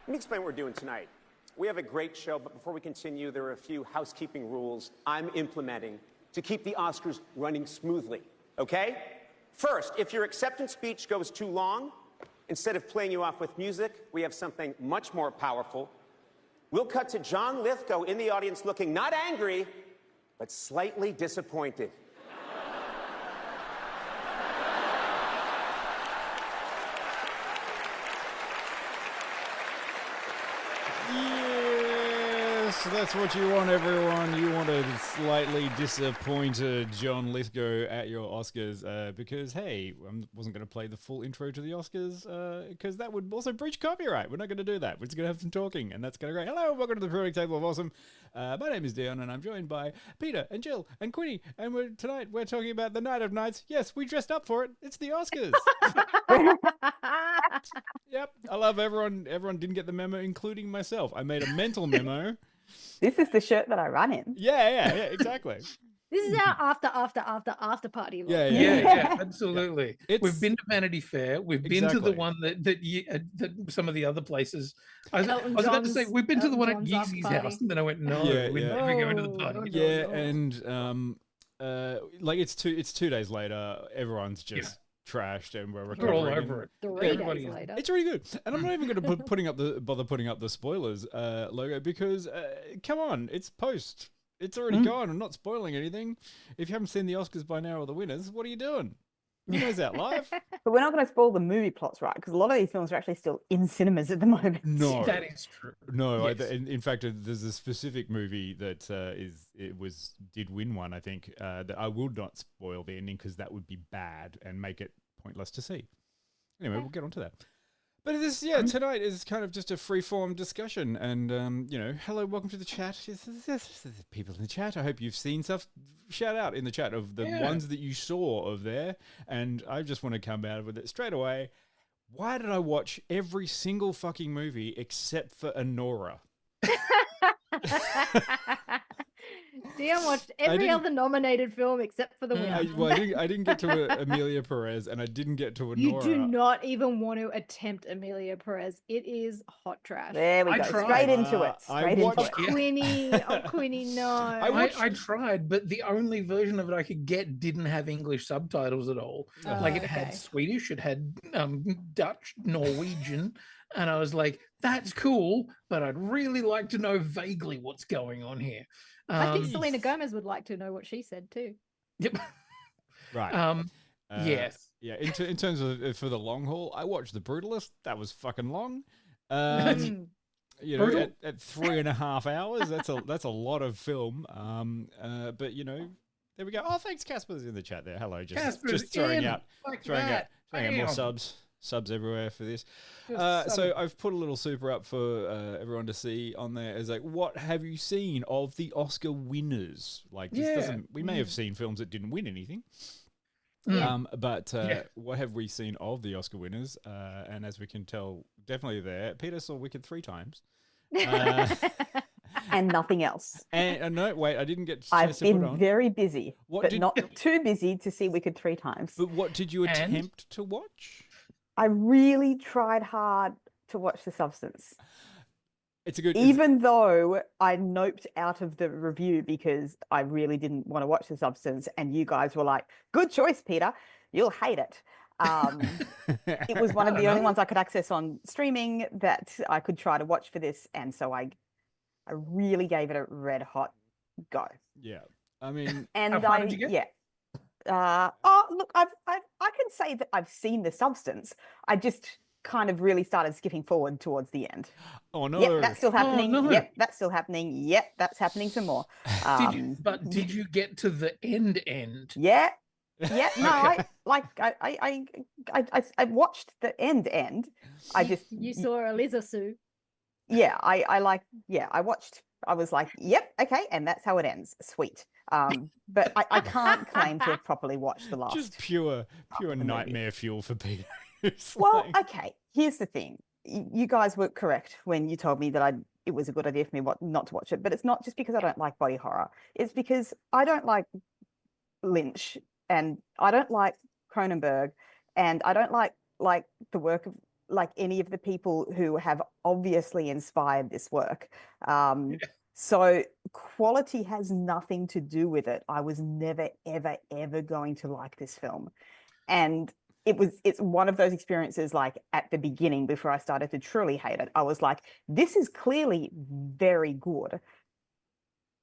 Let me explain what we're doing tonight. We have a great show, but before we continue, there are a few housekeeping rules I'm implementing to keep the Oscars running smoothly, okay? First, if your acceptance speech goes too long, instead of playing you off with music, we have something much more powerful. We'll cut to John Lithgow in the audience looking not angry, but slightly disappointed. Yes, that's what you want, everyone. You want a slightly disappointed John Lithgow at your Oscars because, hey, I wasn't going to play the full intro to the Oscars because that would also breach copyright. We're not going to do that. We're just going to have some talking, and that's going to go great. Hello, welcome to the Periodic Table of Awesome. My name is DION, and I'm joined by Peter and Jill and Quinny, and tonight we're talking about the night of nights. Yes, we dressed up for it. It's the Oscars. Yep, I love everyone. Everyone didn't get the memo, including myself. I made a mental memo. This is the shirt that I run in. Yeah, exactly. This is our after party. Look. Yeah, absolutely. Yeah. We've been to Vanity Fair. We've been to the one that some of the other places. I was about to say we've been to the one at Yeezy's house, and then I went, no, we're never going to the party. And like it's 2 days later. Everyone's just trashed, and we're all over it. 3 days later. It's really good, and I'm not even going to bother putting up the spoilers logo because come on, it's post. It's already gone. I'm not spoiling anything. If you haven't seen the Oscars by now or the winners, what are you doing? You guys out live. But we're not going to spoil the movie plots, right? Because a lot of these films are actually still in cinemas at the moment. No, that is true. No, yes. in fact, there's a specific movie that did win one. I think that I will not spoil the ending because that would be bad and make it pointless to see. Anyway, we'll get onto that. But this, tonight is kind of just a free-form discussion, and hello, welcome to the chat. There's people in the chat. I hope you've seen stuff. Shout out in the chat of the ones that you saw of there, and I just want to come out with it straight away. Why did I watch every single fucking movie except for Anora? Dion watched every other nominated film except for the winner. I didn't get to Amelia Perez, and I didn't get to Anora. You do not even want to attempt Amelia Perez. It is hot trash. There we go. Straight into it. Quinny, no. I tried, but the only version of it I could get didn't have English subtitles at all. It had Swedish, it had Dutch, Norwegian, and I was like, that's cool, but I'd really like to know vaguely what's going on here. I think Selena Gomez would like to know what she said too. Yep. Right. Yes. Yeah. In terms of for the long haul, I watched The Brutalist. That was fucking long. At 3.5 hours, that's a lot of film. But there we go. Oh, thanks, Casper's in the chat there. Hello, just throwing out more subs everywhere for this. So I've put a little super up for everyone to see on there as like, what have you seen of the Oscar winners? Like, this doesn't. We may have seen films that didn't win anything. But what have we seen of the Oscar winners? And as we can tell, definitely there. Peter saw Wicked 3 times. And nothing else. And no, wait, I didn't get. I've been very busy, but not too busy to see Wicked 3 times. But what did you attempt to watch? I really tried hard to watch The Substance. Even though I noped out of the review because I really didn't want to watch The Substance, and you guys were like, "Good choice, Peter. You'll hate it." It was one of the only ones I could access on streaming that I could try to watch for this, and so I really gave it a red hot go. Yeah, I mean, and how far did you get? Look, I can say that I've seen The Substance. I just kind of really started skipping forward towards the end. Oh no! Yep, that's still happening. Oh, no. Yep, that's still happening. Yep, that's happening some more. Did you get to the end? Yeah. Yeah, no, I watched the end. You saw Eliza Sue. Yeah, I watched. I was like, yep, okay, and that's how it ends. Sweet. But I can't claim to have properly watched the last. Just pure nightmare fuel for Peter. Well, okay. Here's the thing. You guys were correct when you told me that it was a good idea for me not to watch it. But it's not just because I don't like body horror. It's because I don't like Lynch, and I don't like Cronenberg, and I don't like the work of like any of the people who have obviously inspired this work. So quality has nothing to do with it. I was never, ever, ever going to like this film. And it's one of those experiences, like at the beginning, before I started to truly hate it, I was like, this is clearly very good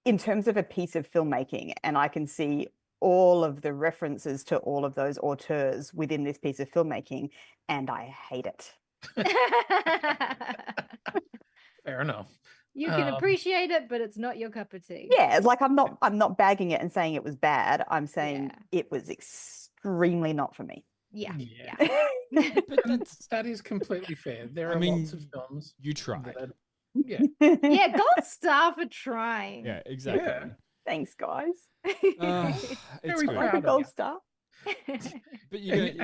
in terms of a piece of filmmaking. And I can see all of the references to all of those auteurs within this piece of filmmaking, and I hate it. Fair enough. You can appreciate it, but it's not your cup of tea. Yeah, it's like I'm not bagging it and saying it was bad. I'm saying it was extremely not for me. Yeah. But that is completely fair. There are lots of films. You tried. Yeah. Yeah, gold star for trying. Yeah, exactly. Yeah. Thanks, guys. It's Very good. proud of gold you. star. But you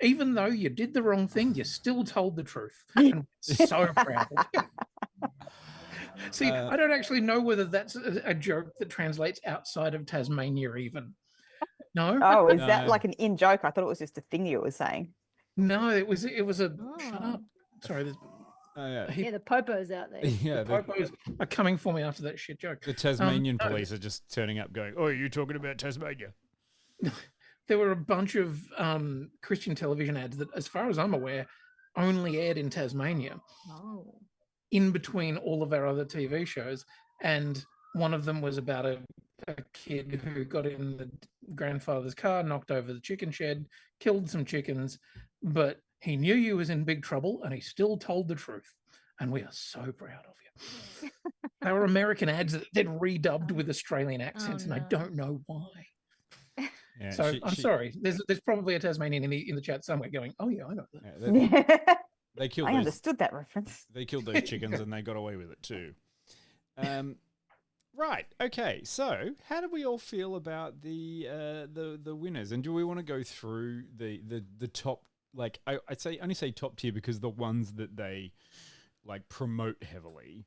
Even though you did the wrong thing, you still told the truth. And we're so proud of you. See, I don't actually know whether that's a joke that translates outside of Tasmania even. No? Oh, is that like an in joke? I thought it was just a thing you were saying. No, it was a shut up. Sorry, Yeah, the popos out there. Yeah, the popos are coming for me after that shit joke. the Tasmanian police are just turning up going, "Oh, are you talking about Tasmania?" There were a bunch of Christian television ads that, as far as I'm aware, only aired in Tasmania. Oh. In between all of our other TV shows, and one of them was about a kid who got in the grandfather's car, knocked over the chicken shed, killed some chickens, but he knew you was in big trouble and he still told the truth. And we are so proud of you. They were American ads that they'd redubbed with Australian accents, and I don't know why. Yeah, so I'm sorry. There's probably a Tasmanian in the chat somewhere going, "Oh yeah, I know that." Yeah, they killed. I understood that reference. They killed those chickens and they got away with it too. Right. Okay. So, how do we all feel about the winners? And do we want to go through the top? Like, I'd say only say top tier because the ones that they like promote heavily.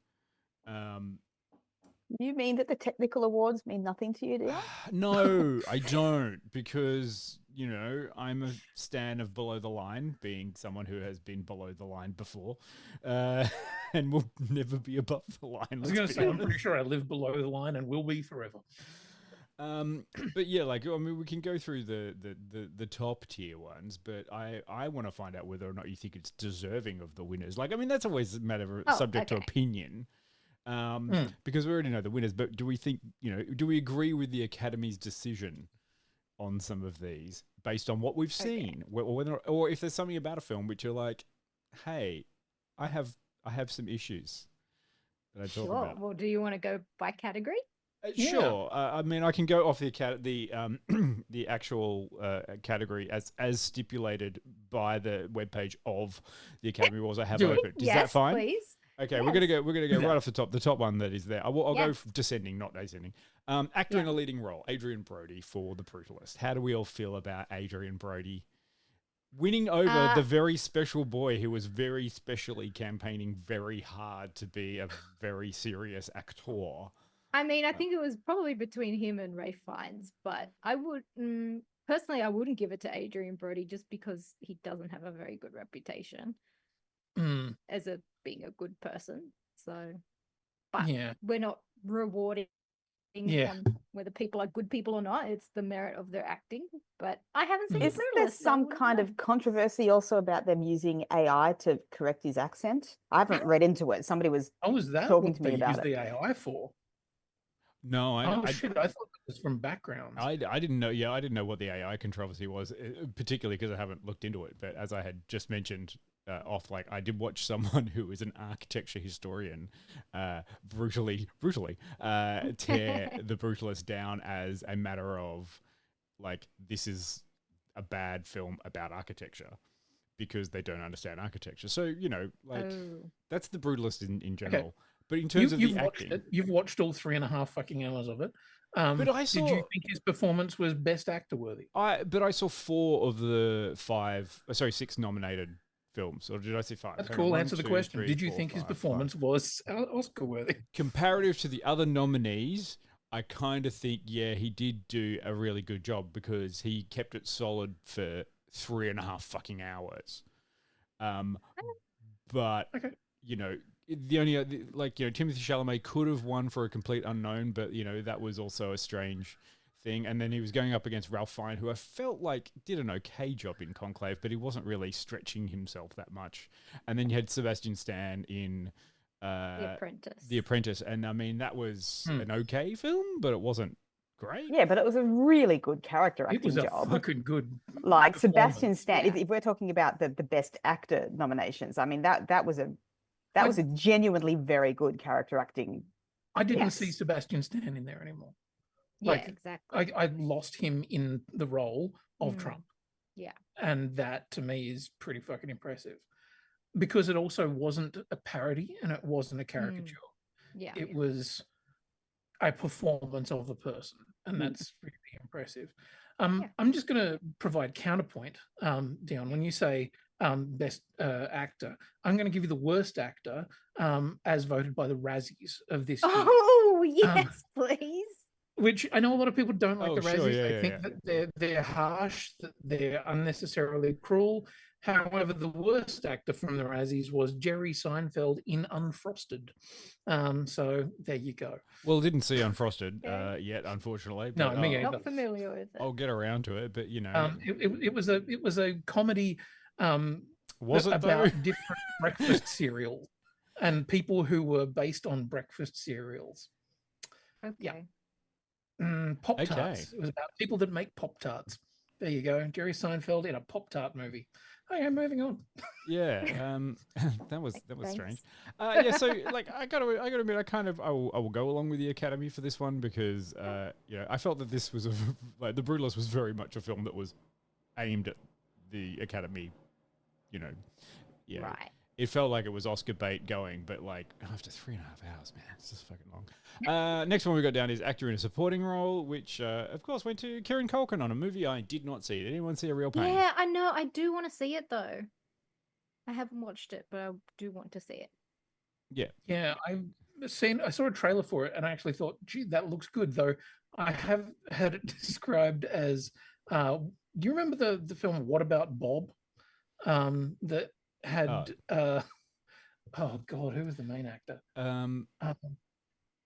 You mean that the technical awards mean nothing to you, Dion? No, I don't, because, you know, I'm a stan of below the line, being someone who has been below the line before, and will never be above the line. I was going to say, I'm pretty sure I live below the line and will be forever. But yeah, like, I mean, we can go through the top tier ones, but I want to find out whether or not you think it's deserving of the winners. Like, I mean, that's always a matter of subject to opinion. Because we already know the winners, but do we think, you know, do we agree with the Academy's decision on some of these based on what we've seen, or if there's something about a film which you're like, hey, I have some issues that I talk about. Well, do you want to go by category? Sure. I mean, I can go off the actual category as stipulated by the webpage of the Academy Awards I have open. Is that fine? Please. Okay, yes. We're gonna go right off the top. The top one that is there. I'll go descending, not ascending. Actor in a leading role, Adrian Brody for The Brutalist. How do we all feel about Adrian Brody winning over the very special boy who was very specially campaigning very hard to be a very serious actor? I mean, I think it was probably between him and Ralph Fiennes, but I would personally, I wouldn't give it to Adrian Brody just because he doesn't have a very good reputation as being a good person. So, but we're not rewarding on whether people are good people or not. It's the merit of their acting. But I haven't seen. Isn't there some kind of controversy also about them using AI to correct his accent? I haven't read into it. Somebody was talking to me about it. The AI for? No, I thought it was from background. I didn't know. Yeah, I didn't know what the AI controversy was, particularly because I haven't looked into it. But as I had just mentioned I did watch someone who is an architecture historian brutally tear The Brutalist down as a matter of like, this is a bad film about architecture because they don't understand architecture. So, you know, like that's The Brutalist in general. Okay. But in terms of the acting, you've watched all 3.5 fucking hours of it. But I saw. Did you think his performance was best actor worthy? But I saw 4 of the 6 nominated films, or did I say 5? That's cool. Answer the question. Did you think his performance was Oscar worthy? Comparative to the other nominees, I kind of think, he did do a really good job because he kept it solid for 3.5 fucking hours. but Okay. you know, the only Timothée Chalamet could have won for A Complete Unknown, but that was also a strange thing. And then he was going up against Ralph Fiennes, who I felt like did an okay job in Conclave, but he wasn't really stretching himself that much. And then you had Sebastian Stan in The Apprentice. The Apprentice, and I mean that was an okay film, but it wasn't great. Yeah, but it was a really good character It acting was a job. fucking good. Like performance. Sebastian Stan, if we're talking about the best actor nominations, I mean that was a genuinely very good character acting. I didn't Yes. see Sebastian Stan in there anymore. Yeah, Like, exactly. I lost him in the role of Mm. Trump. Yeah. And that to me is pretty fucking impressive. Because it also wasn't a parody and it wasn't a caricature. Yeah. It was a performance of a person. And that's really impressive. I'm just going to provide counterpoint, Dion. When you say best actor, I'm going to give you the worst actor as voted by the Razzies of this year. Oh, yes, please. Which I know a lot of people don't like the sure, Razzies. yeah, They think that they're harsh, that they're unnecessarily cruel. However, the worst actor from the Razzies was Jerry Seinfeld in Unfrosted. So there you go. Well, didn't see Unfrosted yet, unfortunately. No, But, me either. Not familiar with it. I'll get around to it, but it was a comedy was it about though? different breakfast cereals and people who were based on breakfast cereals. Okay. Pop-Tarts. Okay. It was about people that make Pop-Tarts. There you go. Jerry Seinfeld in a Pop-Tart movie. Okay, moving on. Yeah, that was Thanks. strange. Yeah, so like I gotta admit, I will go along with the Academy for this one because I felt that this was like The Brutalist was very much a film that was aimed at the Academy. Right. It felt like it was Oscar bait going, but like after 3.5 hours, man, it's just fucking long. Next one we got down is actor in a supporting role, which of course went to Kieran Culkin on a movie I did not see. Did anyone see A Real Pain? Yeah, I know. I do want to see it though. I haven't watched it, but I do want to see it. Yeah, I saw a trailer for it and I actually thought, gee, that looks good, though I have heard it described as do you remember the film What About Bob? That had oh god, who was the main actor?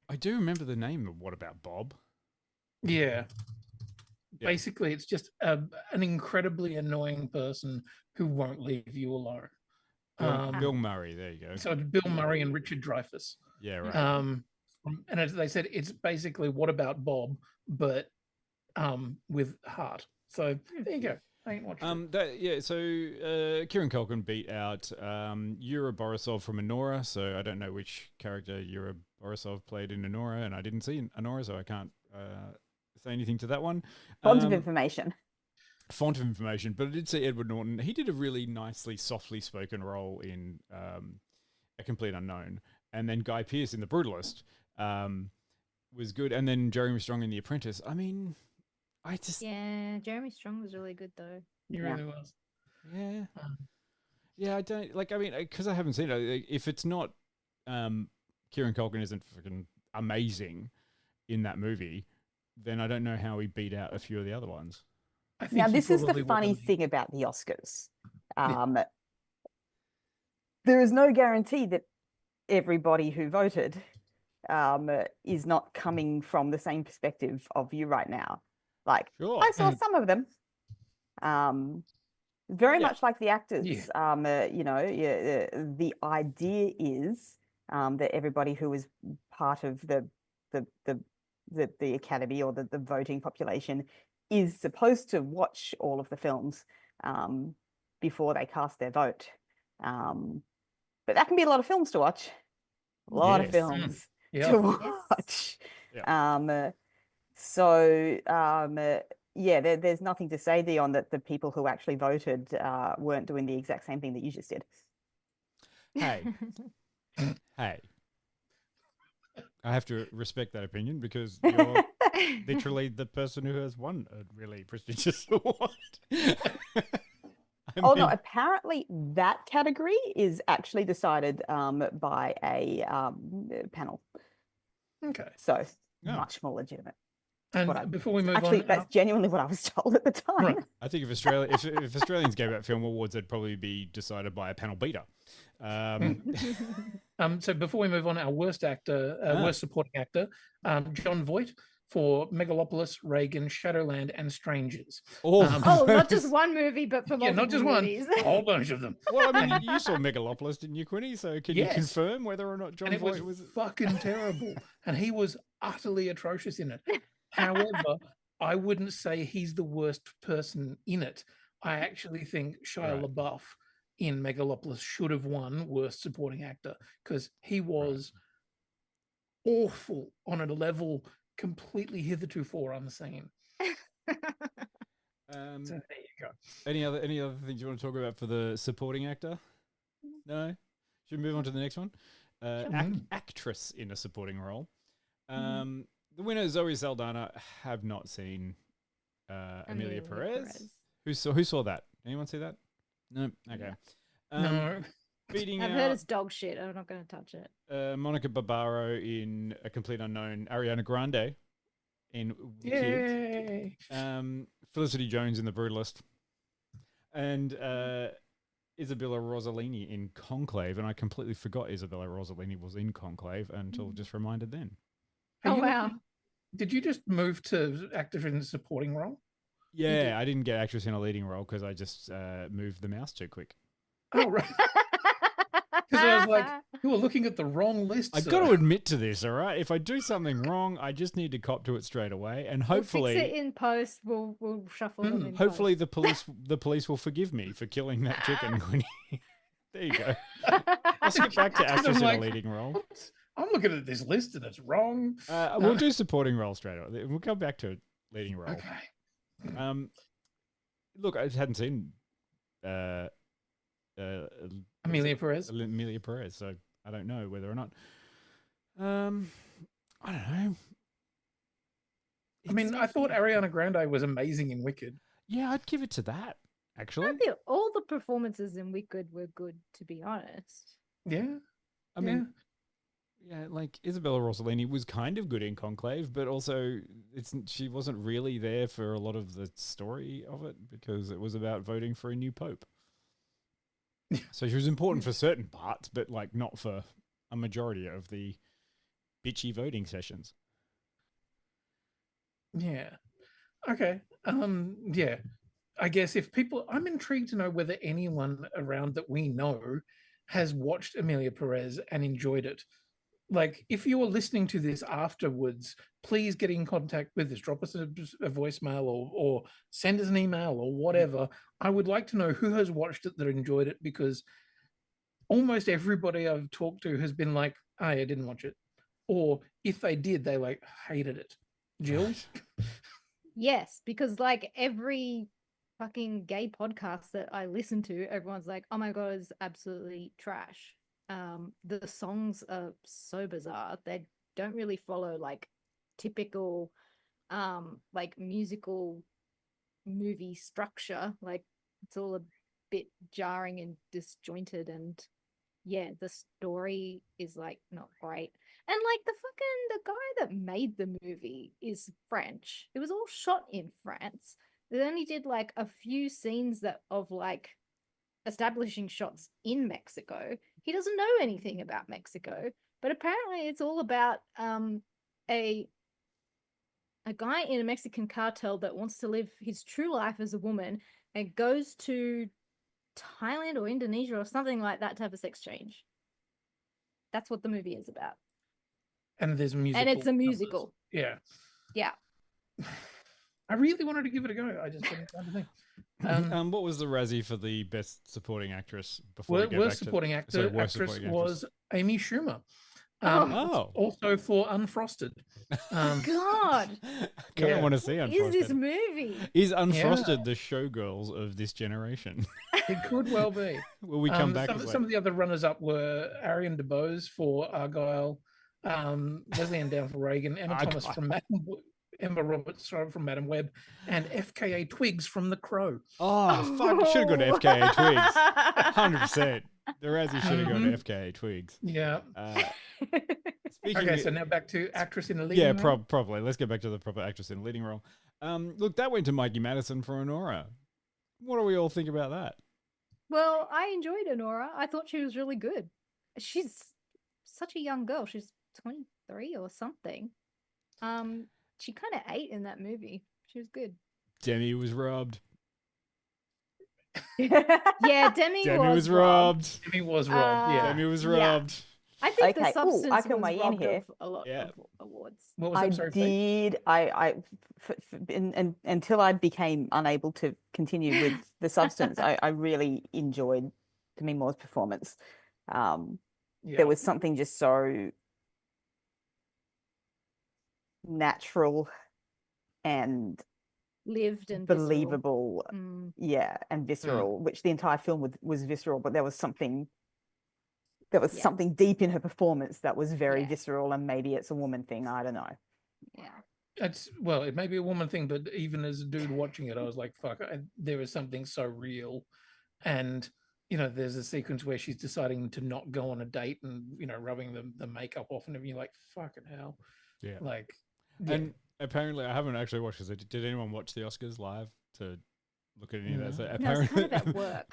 I do remember the name of What About Bob? Yeah. Basically, it's just an incredibly annoying person who won't leave you alone. Bill Murray, there you go. So it's Bill Murray and Richard Dreyfuss. Yeah, right. And as they said, it's basically What About Bob, but with heart. So there you go. I ain't watching it. So Kieran Culkin beat out Yura Borisov from Anora, so I don't know which character Yura Borisov played in Anora, and I didn't see Anora, so I can't say anything to that one. Font of information. Font of information, but I did see Edward Norton. He did a really nicely, softly spoken role in A Complete Unknown, and then Guy Pearce in The Brutalist was good, and then Jeremy Strong in The Apprentice. I mean, Jeremy Strong was really good though. He really was. Yeah. Yeah, I don't like. I mean, because I haven't seen it. If it's not, Kieran Culkin isn't freaking amazing in that movie, then I don't know how he beat out a few of the other ones. Now, this is the funny thing about the Oscars. There is no guarantee that everybody who voted is not coming from the same perspective of you right now. Like, Sure. I saw some of them. Very much like the actors. The idea is that everybody who is part of the Academy or the voting population is supposed to watch all of the films before they cast their vote. But that can be a lot of films to watch. A lot of films to watch. There's nothing to say, Dion, that the people who actually voted weren't doing the exact same thing that you just did. Hey. Hey. I have to respect that opinion because you're literally the person who has won a really prestigious award. No, apparently that category is actually decided by a panel. Okay. So much more legitimate. what And before we move actually, on, that's genuinely what I was told at the time. right. I think if Australians gave out film awards, they'd probably be decided by a panel beater. So before we move on, our worst actor, worst supporting actor, John Voight for Megalopolis, Reagan, Shadowland, and Strangers. Oh, not just one movie, but for multiple not just movies. one, a whole bunch of them. Well, I mean, you saw Megalopolis, didn't you, Quinny? So can you Yes. confirm whether or not John And it Voight was was? fucking terrible, and he was utterly atrocious in it. However, I wouldn't say he's the worst person in it. I actually think Shia Right. LaBeouf in Megalopolis should have won worst supporting actor because he was awful on a level completely heretofore unseen. So there you go. Any other things you want to talk about for the supporting actor? No. Should we move on to the next one? Actress in a supporting role. The winner Zoe Saldana. Have not seen Amelia Perez. Who saw that? Anyone see that? No. Okay. No. Beating I've out heard it's dog shit. I'm not going to touch it. Monica Barbaro in A Complete Unknown. Ariana Grande in Wicked. Yay. Felicity Jones in The Brutalist. And Isabella Rossellini in Conclave. And I completely forgot Isabella Rossellini was in Conclave until just reminded then. Oh, wow. Did you just move to actor in a supporting role? Yeah, I didn't get actress in a leading role because I just moved the mouse too quick. Oh, right. Because I was like, you were looking at the wrong list. I've got to admit to this, all right? If I do something wrong, I just need to cop to it straight away, and hopefully, we'll fix it in post. We'll shuffle them in. Hopefully, post. the police will forgive me for killing that chicken. There you go. I'll skip back to actress in a leading role. I'm looking at this list and it's wrong. We'll do supporting role straight away. We'll come back to leading role. Okay. Look, I hadn't seen Amelia Perez. Amelia Perez, so I don't know whether or not. I don't know. I mean, I thought Ariana Grande was amazing in Wicked. Yeah, I'd give it to that. Actually, I feel all the performances in Wicked were good, to be honest. Yeah. I mean, yeah, like Isabella Rossellini was kind of good in Conclave, but also she wasn't really there for a lot of the story of it because it was about voting for a new pope. So she was important for certain parts, but like not for a majority of the bitchy voting sessions. Yeah. Okay. Yeah. I guess if people, I'm intrigued to know whether anyone around that we know has watched Amelia Perez and enjoyed it. Like, if you are listening to this afterwards, please get in contact with us. Drop us a voicemail or send us an email or whatever. I would like to know who has watched it that enjoyed it, because almost everybody I've talked to has been like, I didn't watch it. Or if they did, they like hated it. Jill? Yes, because like every fucking gay podcast that I listen to, everyone's like, oh my God, it's absolutely trash. The songs are so bizarre. They don't really follow like typical like musical movie structure. Like it's all a bit jarring and disjointed, and yeah, the story is like not great. And like the guy that made the movie is French. It was all shot in France. They only did like a few scenes that of like establishing shots in Mexico. He doesn't know anything about Mexico, but apparently it's all about a guy in a Mexican cartel that wants to live his true life as a woman and goes to Thailand or Indonesia or something like that to have a sex change. That's what the movie is about. And there's music. And it's a musical. Yeah. Yeah. I really wanted to give it a go. I just didn't find a thing. What was the Razzie for the best supporting actress? Before we go worst back to, supporting actor, worst actress supporting was Amy Schumer. Also for Unfrosted. God. I kind of want to see What Unfrosted. is this movie? Is Unfrosted the showgirls of this generation? It could well be. Will we come back? Some of the other runners-up were Ariane DeBose for Argyle, Leslie Ann Down for Reagan, Emma Thomas from Emma Roberts from Madam Web, and FKA Twigs from The Crow. Oh, fuck. Should have gone to FKA Twigs. 100%. The Razzie should have gone to FKA Twigs. Yeah. Speaking Okay, of, so now back to actress in a leading yeah, role. probably. Let's get back to the proper actress in a leading role. Look, that went to Mikey Madison for Honora. What do we all think about that? Well, I enjoyed Honora. I thought she was really good. She's such a young girl. She's 23 or something. She kind of ate in that movie. She was good. Demi was robbed. Yeah, Demi was robbed. robbed. Demi was robbed. Yeah. Demi was yeah. robbed. I think Okay. the Ooh, substance I can was weigh in robbed here. of a lot Yeah. of awards. What was I that? Sorry, Faith? did. Until I became unable to continue with the substance, I really enjoyed Demi Moore's performance. Yeah. There was something just so natural and Lived and visceral. believable, Mm. yeah, and visceral, which the entire film was visceral, but there was something something deep in her performance that was very visceral, and maybe it's a woman thing, I don't know. Yeah. Well, it may be a woman thing, but even as a dude watching it, I was like, fuck, there is something so real. And, you know, there's a sequence where she's deciding to not go on a date and, you know, rubbing the makeup off and everything. You're like, fucking hell. Yeah. Like, And apparently, I haven't actually watched this. Did anyone watch the Oscars live to look at any of that? So No, it's kind of at work.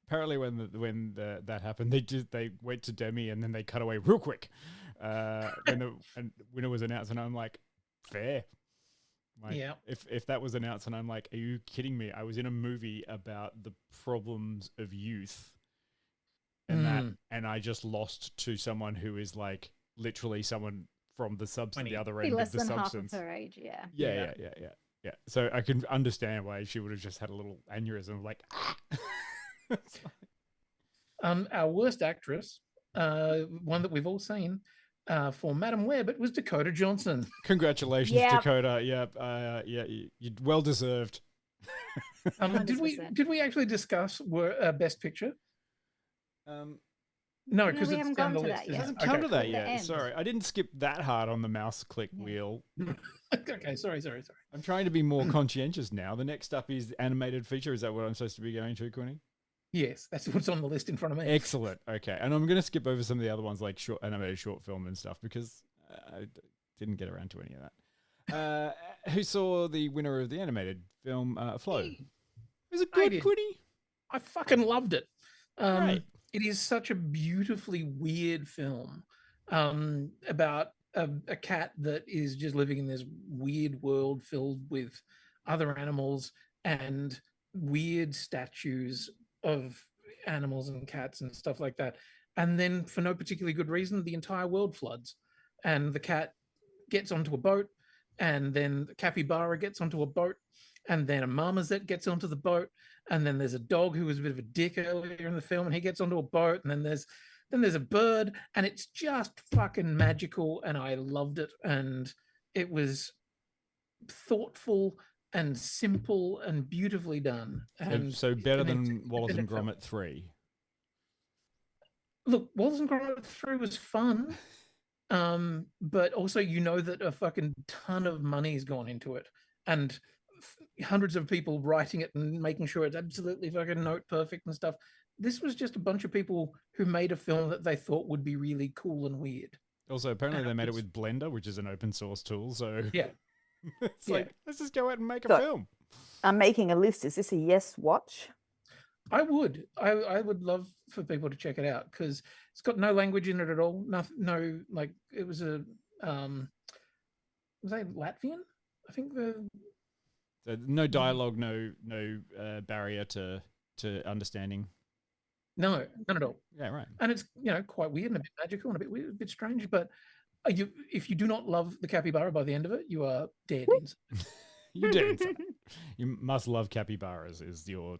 apparently, when that happened, they went to Demi and then they cut away real quick when the winner was announced, and I'm like, fair. Like, yeah. If that was announced, and I'm like, are you kidding me? I was in a movie about the problems of youth, and I just lost to someone who is like literally someone from the the other end less of the than substance. half of her age, yeah. Yeah. So I can understand why she would have just had a little aneurysm, like. Our worst actress, one that we've all seen, for Madam Web, it was Dakota Johnson. Congratulations, Dakota. You well deserved. Did we actually discuss Best Picture? No, because we it's haven't down gone the to list. that yet. Hasn't come to that The yet. end. Sorry, I didn't skip that hard on the mouse click wheel. Okay, sorry. I'm trying to be more conscientious now. The next up is animated feature. Is that what I'm supposed to be going to, Quinny? Yes, that's what's on the list in front of me. Excellent. Okay, and I'm going to skip over some of the other ones like animated short film and stuff because I didn't get around to any of that. Who saw the winner of the animated film, Flow? Was it good, Quinny? I fucking loved it. Right. It is such a beautifully weird film about a cat that is just living in this weird world filled with other animals and weird statues of animals and cats and stuff like that. And then for no particularly good reason, the entire world floods and the cat gets onto a boat, and then the capybara gets onto a boat, and then a marmoset gets onto the boat, and then there's a dog who was a bit of a dick earlier in the film, and he gets onto a boat, and then there's a bird, and it's just fucking magical, and I loved it, and it was thoughtful and simple and beautifully done. And so better than Wallace and Gromit 3. Look, Wallace and Gromit 3 was fun. But also, you know that a fucking ton of money's gone into it, and hundreds of people writing it and making sure it's absolutely fucking note perfect and stuff. This was just a bunch of people who made a film that they thought would be really cool and weird. Also, apparently they made it with Blender, which is an open source tool. So yeah, it's like, let's just go out and make a film. I'm making a list. Is this a yes watch? I would love for people to check it out because it's got no language in it at all. No, like it was a was that Latvian? I think so no dialogue, no barrier to understanding. No, none at all. Yeah, right. And it's quite weird and a bit magical and a bit weird, a bit strange. But if you do not love the capybara by the end of it, you are dead inside. You're dead inside. You must love capybaras. Is your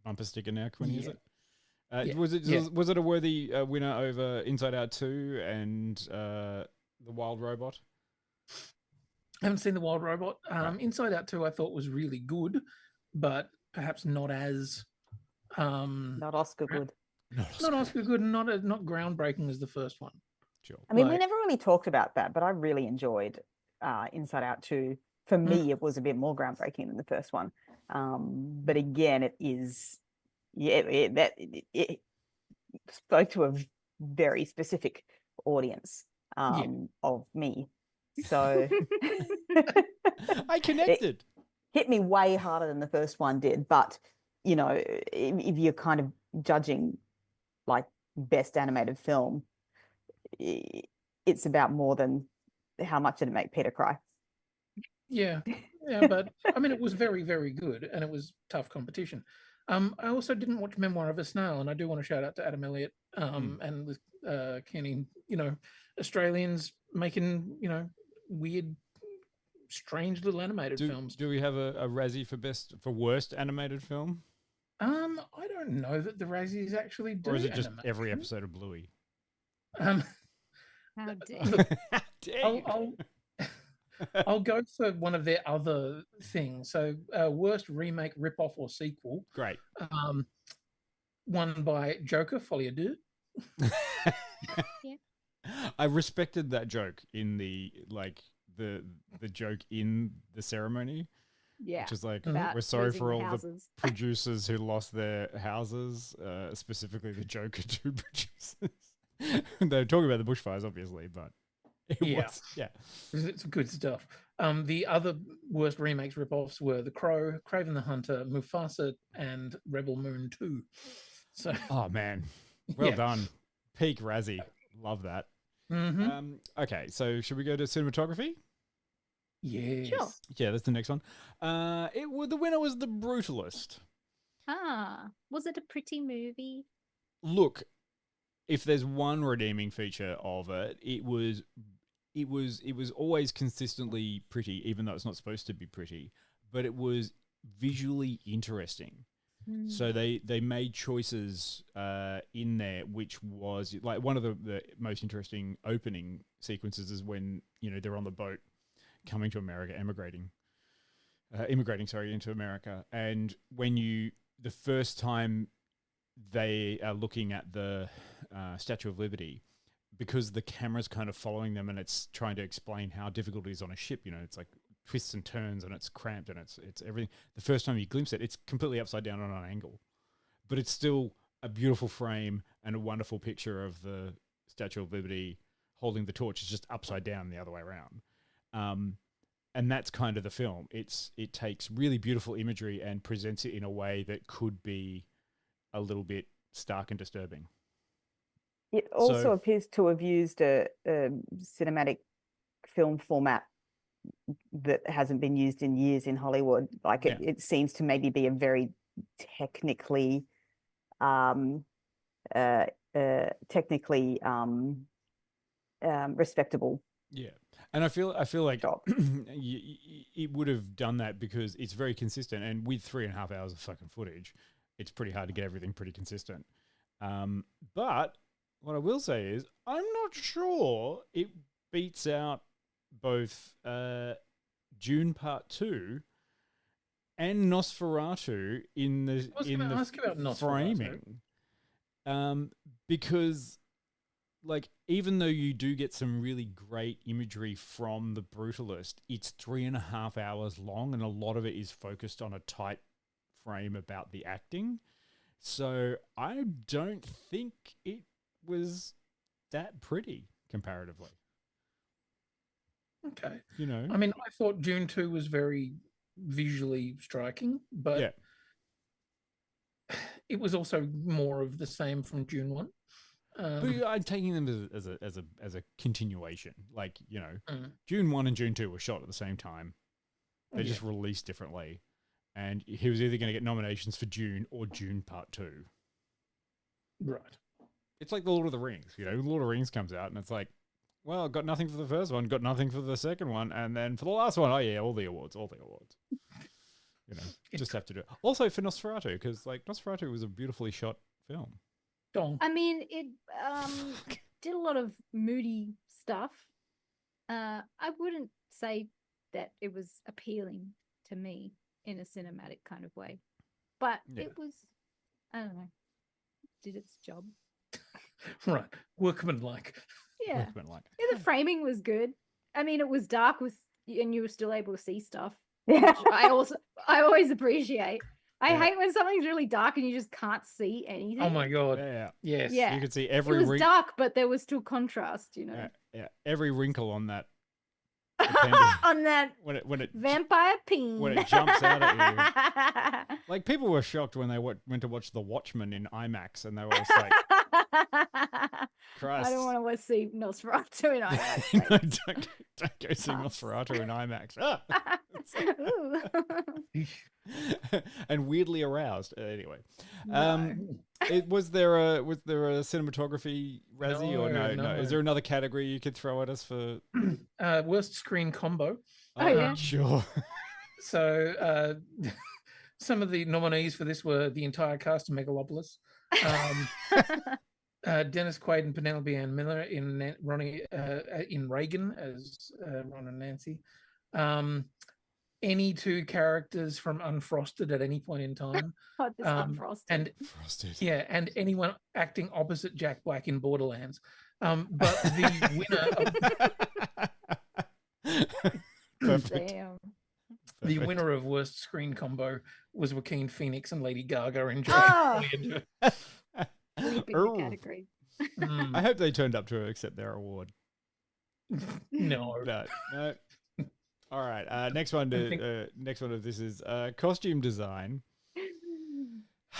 bumper sticker now, Quinny? Is it? Was it a worthy winner over Inside Out 2 and The Wild Robot? I haven't seen The Wild Robot. Right. Inside Out 2 I thought was really good, but perhaps not as not Oscar good. Not Oscar good, and not groundbreaking as the first one. Sure. I mean, we never really talked about that, but I really enjoyed Inside Out 2. For me, it was a bit more groundbreaking than the first one. But again, it is, it spoke to a very specific audience. of me. So I connected. Hit me way harder than the first one did. But, you know, if you're kind of judging like best animated film, it's about more than how much did it make Peter cry. Yeah, but I mean, it was very, very good, and it was tough competition. I also didn't watch Memoir of a Snail, and I do want to shout out to Adam Elliott and Kenny. You know, Australians making weird, strange little animated films. Do we have a Razzie for worst animated film? I don't know that the Razzies actually do. Or is it just animation. every episode of Bluey? How dare you. I'll go for one of their other things. So, worst remake, rip-off, or sequel. Great. One by Joker, Folie à Deux. Yeah. I respected that joke in the joke in the ceremony. Yeah. Which is like, About we're sorry losing for all houses. the producers who lost their houses, specifically the Joker 2 producers. They're talking about the bushfires, obviously, but it's good stuff. The other worst remakes rip-offs were The Crow, Craven the Hunter, Mufasa, and Rebel Moon 2. So, oh man, well done, peak Razzie, love that. Mm-hmm. Okay, so should we go to cinematography? Yes. Sure. Yeah, that's the next one. The winner was The Brutalist. Was it a pretty movie? Look, if there's one redeeming feature of it, it was always consistently pretty, even though it's not supposed to be pretty, but it was visually interesting. So they made choices in there, which was like one of the most interesting opening sequences is when they're on the boat coming to America, immigrating into America, and when the first time they are looking at the Statue of Liberty, because the camera's kind of following them and it's trying to explain how difficult it is on a ship. It's like twists and turns and it's cramped and it's everything. The first time you glimpse it, it's completely upside down on an angle, but it's still a beautiful frame and a wonderful picture of the Statue of Liberty holding the torch. It's just upside down the other way around. And that's kind of the film. It takes really beautiful imagery and presents it in a way that could be a little bit stark and disturbing. It also appears to have used a cinematic film format that hasn't been used in years in Hollywood. Like it seems to maybe be a very technically respectable. Yeah. And I feel like it would have done that because it's very consistent, and with 3.5 hours of fucking footage, it's pretty hard to get everything pretty consistent. But what I will say is, I'm not sure it beats out both Dune Part 2 and Nosferatu in the framing. Because like, even though you do get some really great imagery from The Brutalist, it's 3.5 hours long, and a lot of it is focused on a tight frame about the acting. So I don't think it was that pretty comparatively. Okay. I mean, I thought Dune 2 was very visually striking, but it was also more of the same from Dune 1. But I'm taking them as a continuation. Like, Dune 1 and Dune 2 were shot at the same time. They just released differently. And he was either going to get nominations for Dune or Dune Part 2. Right. It's like the Lord of the Rings. Lord of the Rings comes out and it's like, well, got nothing for the first one, got nothing for the second one, and then for the last one, all the awards. Just have to do it. Also for Nosferatu, because like Nosferatu was a beautifully shot film. I mean, it did a lot of moody stuff. I wouldn't say that it was appealing to me in a cinematic kind of way, but it was, I don't know, did its job. Right. Workmanlike. Yeah. The framing was good. I mean, it was dark and you were still able to see stuff. Yeah. I always appreciate. I hate when something's really dark and you just can't see anything. Oh my god. Yeah. Yes. You could see every It was dark, but there was still contrast, Yeah. Yeah, every wrinkle on that appendage, On that when it vampire peen. when it jumps out at you. Like, people were shocked when they went to watch The Watchmen in IMAX, and they were just like, Christ. I don't want to see Nosferatu in IMAX. No, don't go see Nosferatu in IMAX. Ah! And weirdly aroused. Anyway, was there a cinematography Razzie or no? No. Is there another category you could throw at us for? Worst screen combo. Oh, yeah. Sure. So some of the nominees for this were the entire cast of Megalopolis. Dennis Quaid and Penelope Ann Miller in Reagan as Ron and Nancy. Any two characters from Unfrosted at any point in time. This Unfrosted. And Frosted. yeah, and anyone acting opposite Jack Black in Borderlands. But the winner of Damn. the winner of worst screen combo was Joaquin Phoenix and Lady Gaga in Oh. Joker. Leaping Oh. the category. I hope they turned up to accept their award. No. No. All right. Next one. Next one of this is costume design.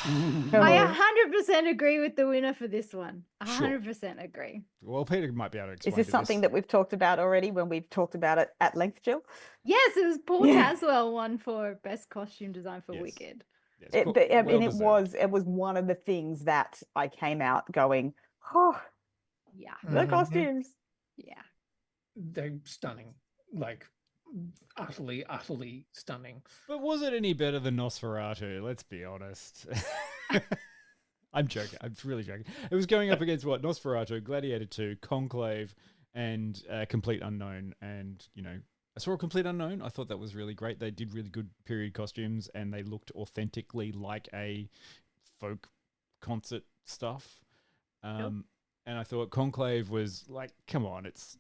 I 100% agree with the winner for this one. 100% agree. Well, Peter might be able to explain. Is this something that we've talked about already when we've talked about it at length, Jill? Yes, it was Paul Yeah. Caswell won for best costume design for Yes. Wicked. Yes, It, cool. but, I Well mean, deserved. it was one of the things that I came out going, oh, Yeah, the Mhm. costumes. yeah. They're stunning. Like utterly, utterly stunning. But was it any better than Nosferatu? Let's be honest. I'm joking. I'm really joking. It was going up against what? Nosferatu, Gladiator 2, Conclave, and Complete Unknown. And, I saw a Complete Unknown. I thought that was really great. They did really good period costumes, and they looked authentically like a folk concert stuff. And I thought Conclave was like, come on, it's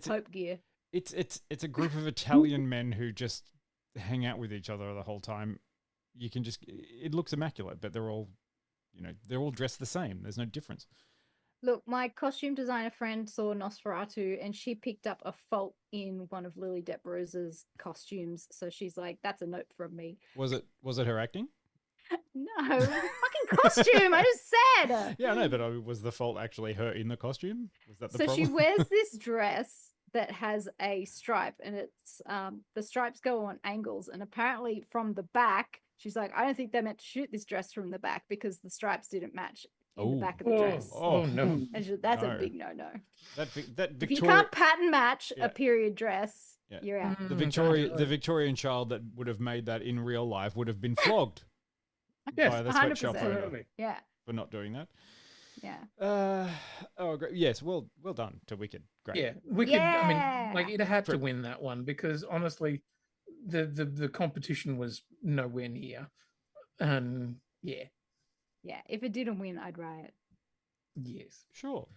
Pope gear. it's a group of Italian men who just hang out with each other the whole time. It looks immaculate, but they're all dressed the same. There's no difference. Look, my costume designer friend saw Nosferatu and she picked up a fault in one of Lily Depp Rose's costumes. So she's like, that's a note from me. Was it her acting? No, it was a fucking costume. I just said. Yeah, I know, but was the fault actually her in the costume? Was that the So problem? she wears this dress that has a stripe, and it's the stripes go on angles, and apparently from the back, she's like, I don't think they meant to shoot this dress from the back because the stripes didn't match in the back of the dress. Oh no. And that's No. a big no. that If you Victoria, can't pattern match Yeah. a period dress, Yeah. you're out. the Mm, Victorian child that would have made that in real life would have been flogged Yes, by the 100%. sweatshop owner Absolutely. Yeah, for not doing that. yeah. Great. Yes, well done to Wicked. Great. Yeah, Wicked. I mean, like Yeah. it had to win that one because honestly, the competition was nowhere near. And yeah, If it didn't win, I'd riot. yes. Sure.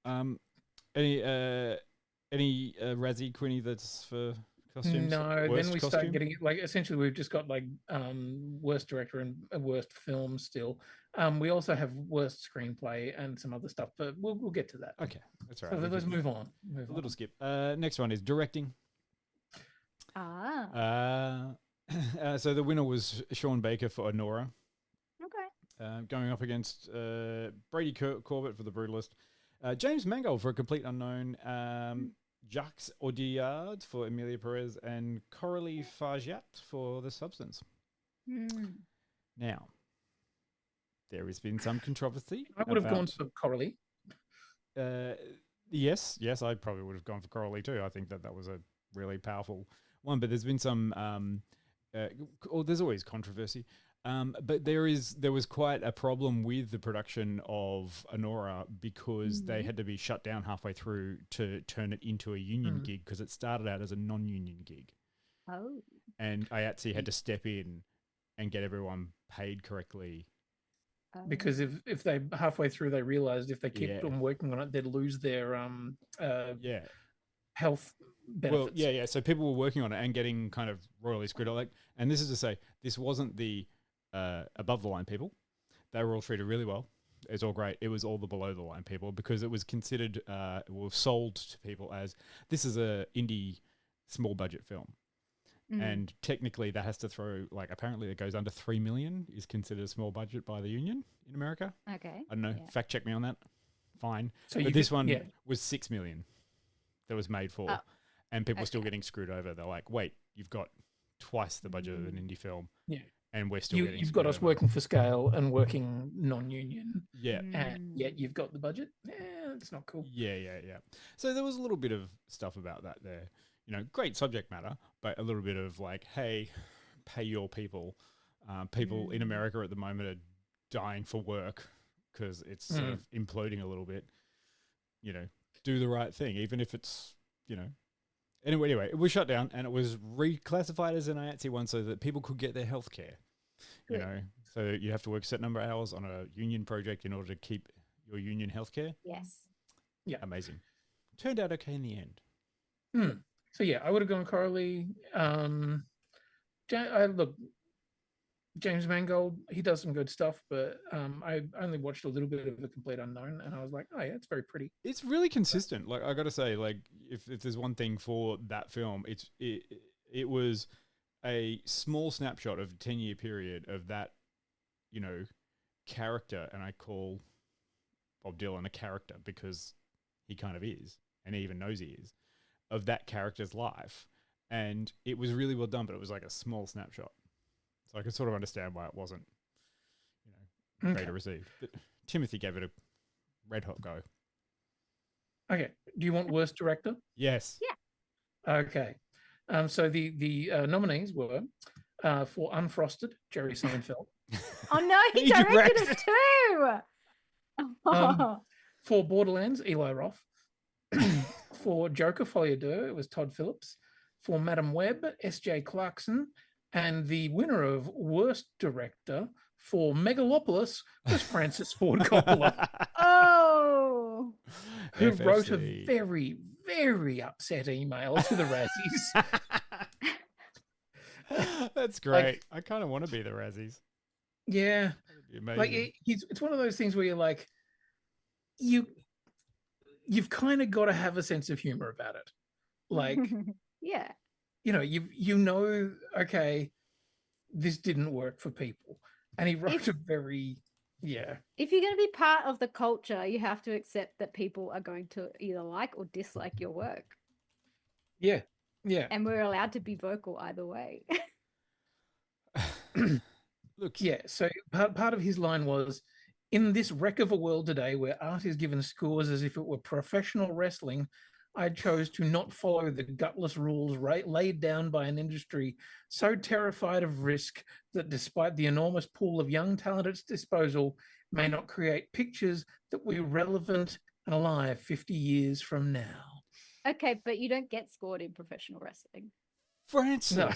Any Razzie Quinny that's for costumes? No, then Worst we start costume? getting like essentially we've just got like worst director and worst film still. We also have worst screenplay and some other stuff, but we'll get to that. Okay, that's all So right. let's move on. A little skip. Next one is directing. So the winner was Sean Baker for Honora, Okay. going up against Brady Corbett for The Brutalist, James Mangold for A Complete Unknown, Jacques Audiard for Emilia Perez, and Coralie Farjat for The Substance. Now, there has been some controversy. I would have about- gone for Coralie. Yes, I probably would have gone for Coralie too. I think that was a really powerful one, but there's been some, there's always controversy. But there was quite a problem with the production of Honora because they had to be shut down halfway through to turn it into a union gig because it started out as a non-union gig. Oh. And IATSE had to step in and get everyone paid correctly. Because if they halfway through they realized if they kept Yeah. on working on it they'd lose their Yeah. health benefits. Well, yeah. So people were working on it and getting kind of royally screwed. And this is to say, this wasn't the above the line people. They were all treated really well. It's all great. It was all the below the line people because it was considered, was sold to people as this is a indie small budget film. And technically that has to throw, like, apparently it goes under 3 million is considered a small budget by the union in America. Okay. I don't know. Yeah. Fact check me on that. Fine. So But this one was 6 million that was made for. Oh, and people were still getting screwed over. They're like, wait, you've got twice the budget of an indie film. Yeah. And we're still getting You've got screwed us over. working for scale and working non-union. Yeah. And yet you've got the budget. It's not cool. Yeah. So there was a little bit of stuff about that there. You know, great subject matter, but a little bit of like, hey, pay your people. People in America at the moment are dying for work because it's sort of imploding a little bit. You know, do the right thing, even if it's, you know. Anyway, it was shut down and it was reclassified as an IATSE one so that people could get their health care. You know, so you have to work a certain number of hours on a union project in order to keep your union healthcare. Yes. Yeah. Amazing. Turned out okay in the end. So yeah, I would have gone Coralie. Look, James Mangold, he does some good stuff, but I only watched a little bit of The Complete Unknown, and I was like, oh yeah, it's very pretty. It's really consistent. Like, I got to say, like, if there's one thing for that film, it was a small snapshot of a 10-year period of that, you know, character, and I call Bob Dylan a character because he kind of is, and he even knows he is, of that character's life. And it was really well done, but it was like a small snapshot. So I can sort of understand why it wasn't, you know, great received. But Timothy gave it a red hot go. Okay. Do you want worst director? Yes. Yeah. Okay. So the nominees were for Unfrosted, Jerry Seinfeld. Oh no, he directed it too. For Borderlands, Eli Roth. For Joker Folie d'Or, it was Todd Phillips. For Madam Web, S.J. Clarkson. And the winner of Worst Director for Megalopolis was Francis Ford Coppola. Oh. Who FFC. wrote a very, very upset email to the Razzies. That's great. I kind of want to be the Razzies. Yeah. That'd be amazing. Like it's one of those things where you're like, you've kind of got to have a sense of humor about it. Like, yeah. you know, okay, this didn't work for people. And he wrote a very, If you're going to be part of the culture, you have to accept that people are going to either like or dislike your work. Yeah. Yeah. And we're allowed to be vocal either way. Look. Yeah. So part of his line was, in this wreck of a world today where art is given scores as if it were professional wrestling, I chose to not follow the gutless rules laid down by an industry so terrified of risk that despite the enormous pool of young talent at its disposal, may not create pictures that will be relevant and alive 50 years from now. Okay, but you don't get scored in professional wrestling. Francis. No.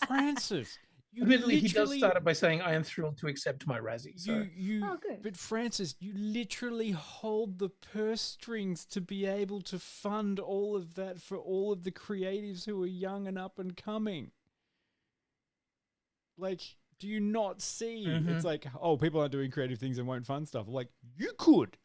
Francis. You Admittedly, he does start it by saying, I am thrilled to accept my Razzie. So. Oh, good. But Francis, you literally hold the purse strings to be able to fund all of that for all of the creatives who are young and up and coming. Like, do you not see? It's like, oh, people aren't doing creative things and won't fund stuff. Like, you could.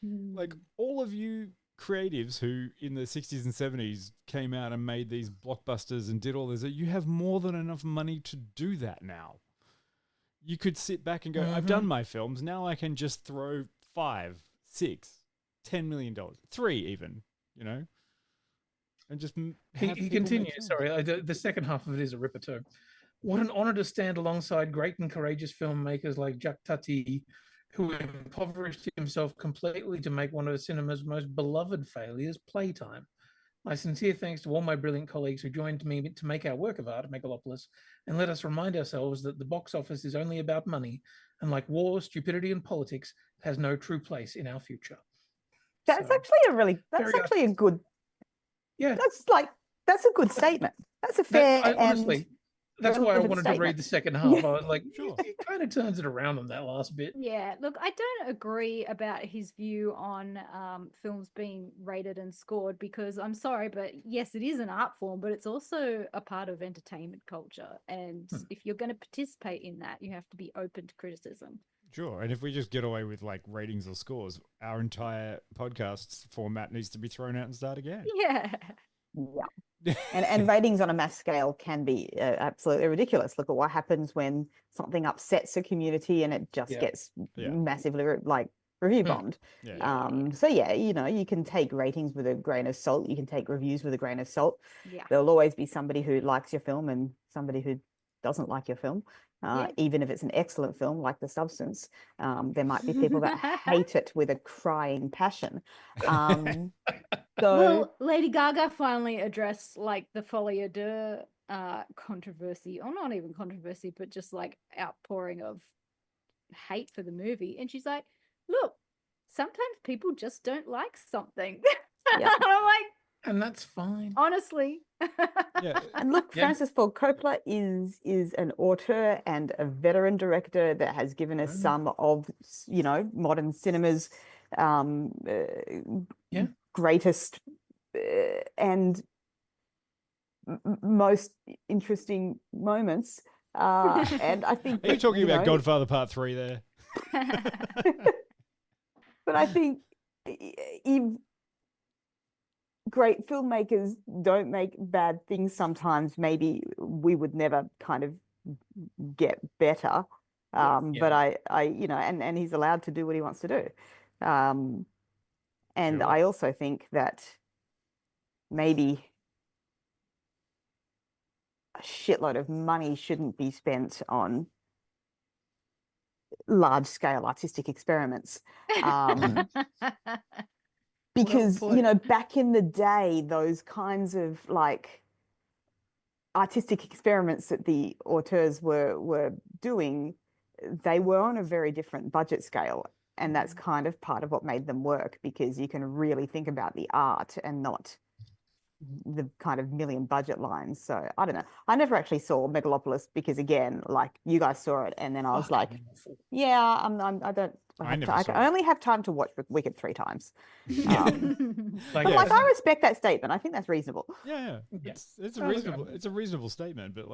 Like, all of you creatives who in the 60s and 70s came out and made these blockbusters and did all this, you have more than enough money to do that now. You could sit back and go, I've done my films, now I can just throw $5, $6, $10 million, $3 even, you know, and just he continues. Sorry, the second half of it is a ripper too. What an honor to stand alongside great and courageous filmmakers like Jacques Tati, who impoverished himself completely to make one of cinema's most beloved failures, Playtime. My sincere thanks to all my brilliant colleagues who joined me to make our work of art, Megalopolis, and let us remind ourselves that the box office is only about money, and like war, stupidity, and politics, it has no true place in our future. That's actually a good. Yeah. That's a good statement. That's a fair. Honestly, That's why I relevant wanted to read statement. the second half. I was like, Sure. it kind of turns it around on that last bit. Yeah, look, I don't agree about his view on films being rated and scored because I'm sorry, but yes, it is an art form, but it's also a part of entertainment culture. And if you're going to participate in that, you have to be open to criticism. Sure. And if we just get away with like ratings or scores, our entire podcast's format needs to be thrown out and start again. Yeah. Yeah. And ratings on a mass scale can be absolutely ridiculous. Look at what happens when something upsets a community and it just gets massively review bombed. So yeah, you can take ratings with a grain of salt. You can take reviews with a grain of salt. Yeah. There'll always be somebody who likes your film and somebody who doesn't like your film. Even if it's an excellent film like The Substance, there might be people that hate it with a crying passion. Well, Lady Gaga finally addressed like the folie à deux controversy, or not even controversy, but just like outpouring of hate for the movie. And she's like, look, sometimes people just don't like something. And I'm like, and that's fine. Honestly. And look, Francis Ford Coppola is an auteur and a veteran director that has given us some of, modern cinema's greatest and most interesting moments. And I think Are you talking about Godfather Part 3 there? But I think if great filmmakers don't make bad things sometimes, maybe we would never kind of get better. But I and he's allowed to do what he wants to do. And I also think that maybe a shitload of money shouldn't be spent on large-scale artistic experiments. Because, back in the day, those kinds of like artistic experiments that the auteurs were doing, they were on a very different budget scale. And that's kind of part of what made them work, because you can really think about the art and not the kind of million budget lines. So I don't know. I never actually saw Megalopolis because, again, like you guys saw it, and then I was like, I can only have time to watch Wicked 3 times. I respect that statement. I think that's reasonable. It's a reasonable statement, but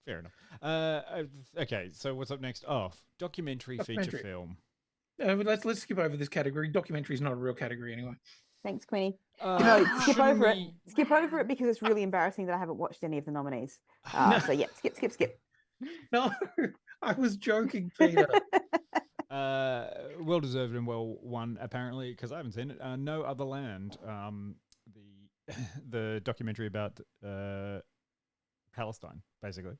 fair enough. Okay, so what's up next? Documentary feature film. Let's skip over this category. Documentary is not a real category anyway. Thanks, Queenie. Skip over it because it's really embarrassing that I haven't watched any of the nominees. So yeah, skip. No, I was joking, Peter. Well deserved and well won, apparently, because I haven't seen it. No Other Land, the documentary about Palestine, basically,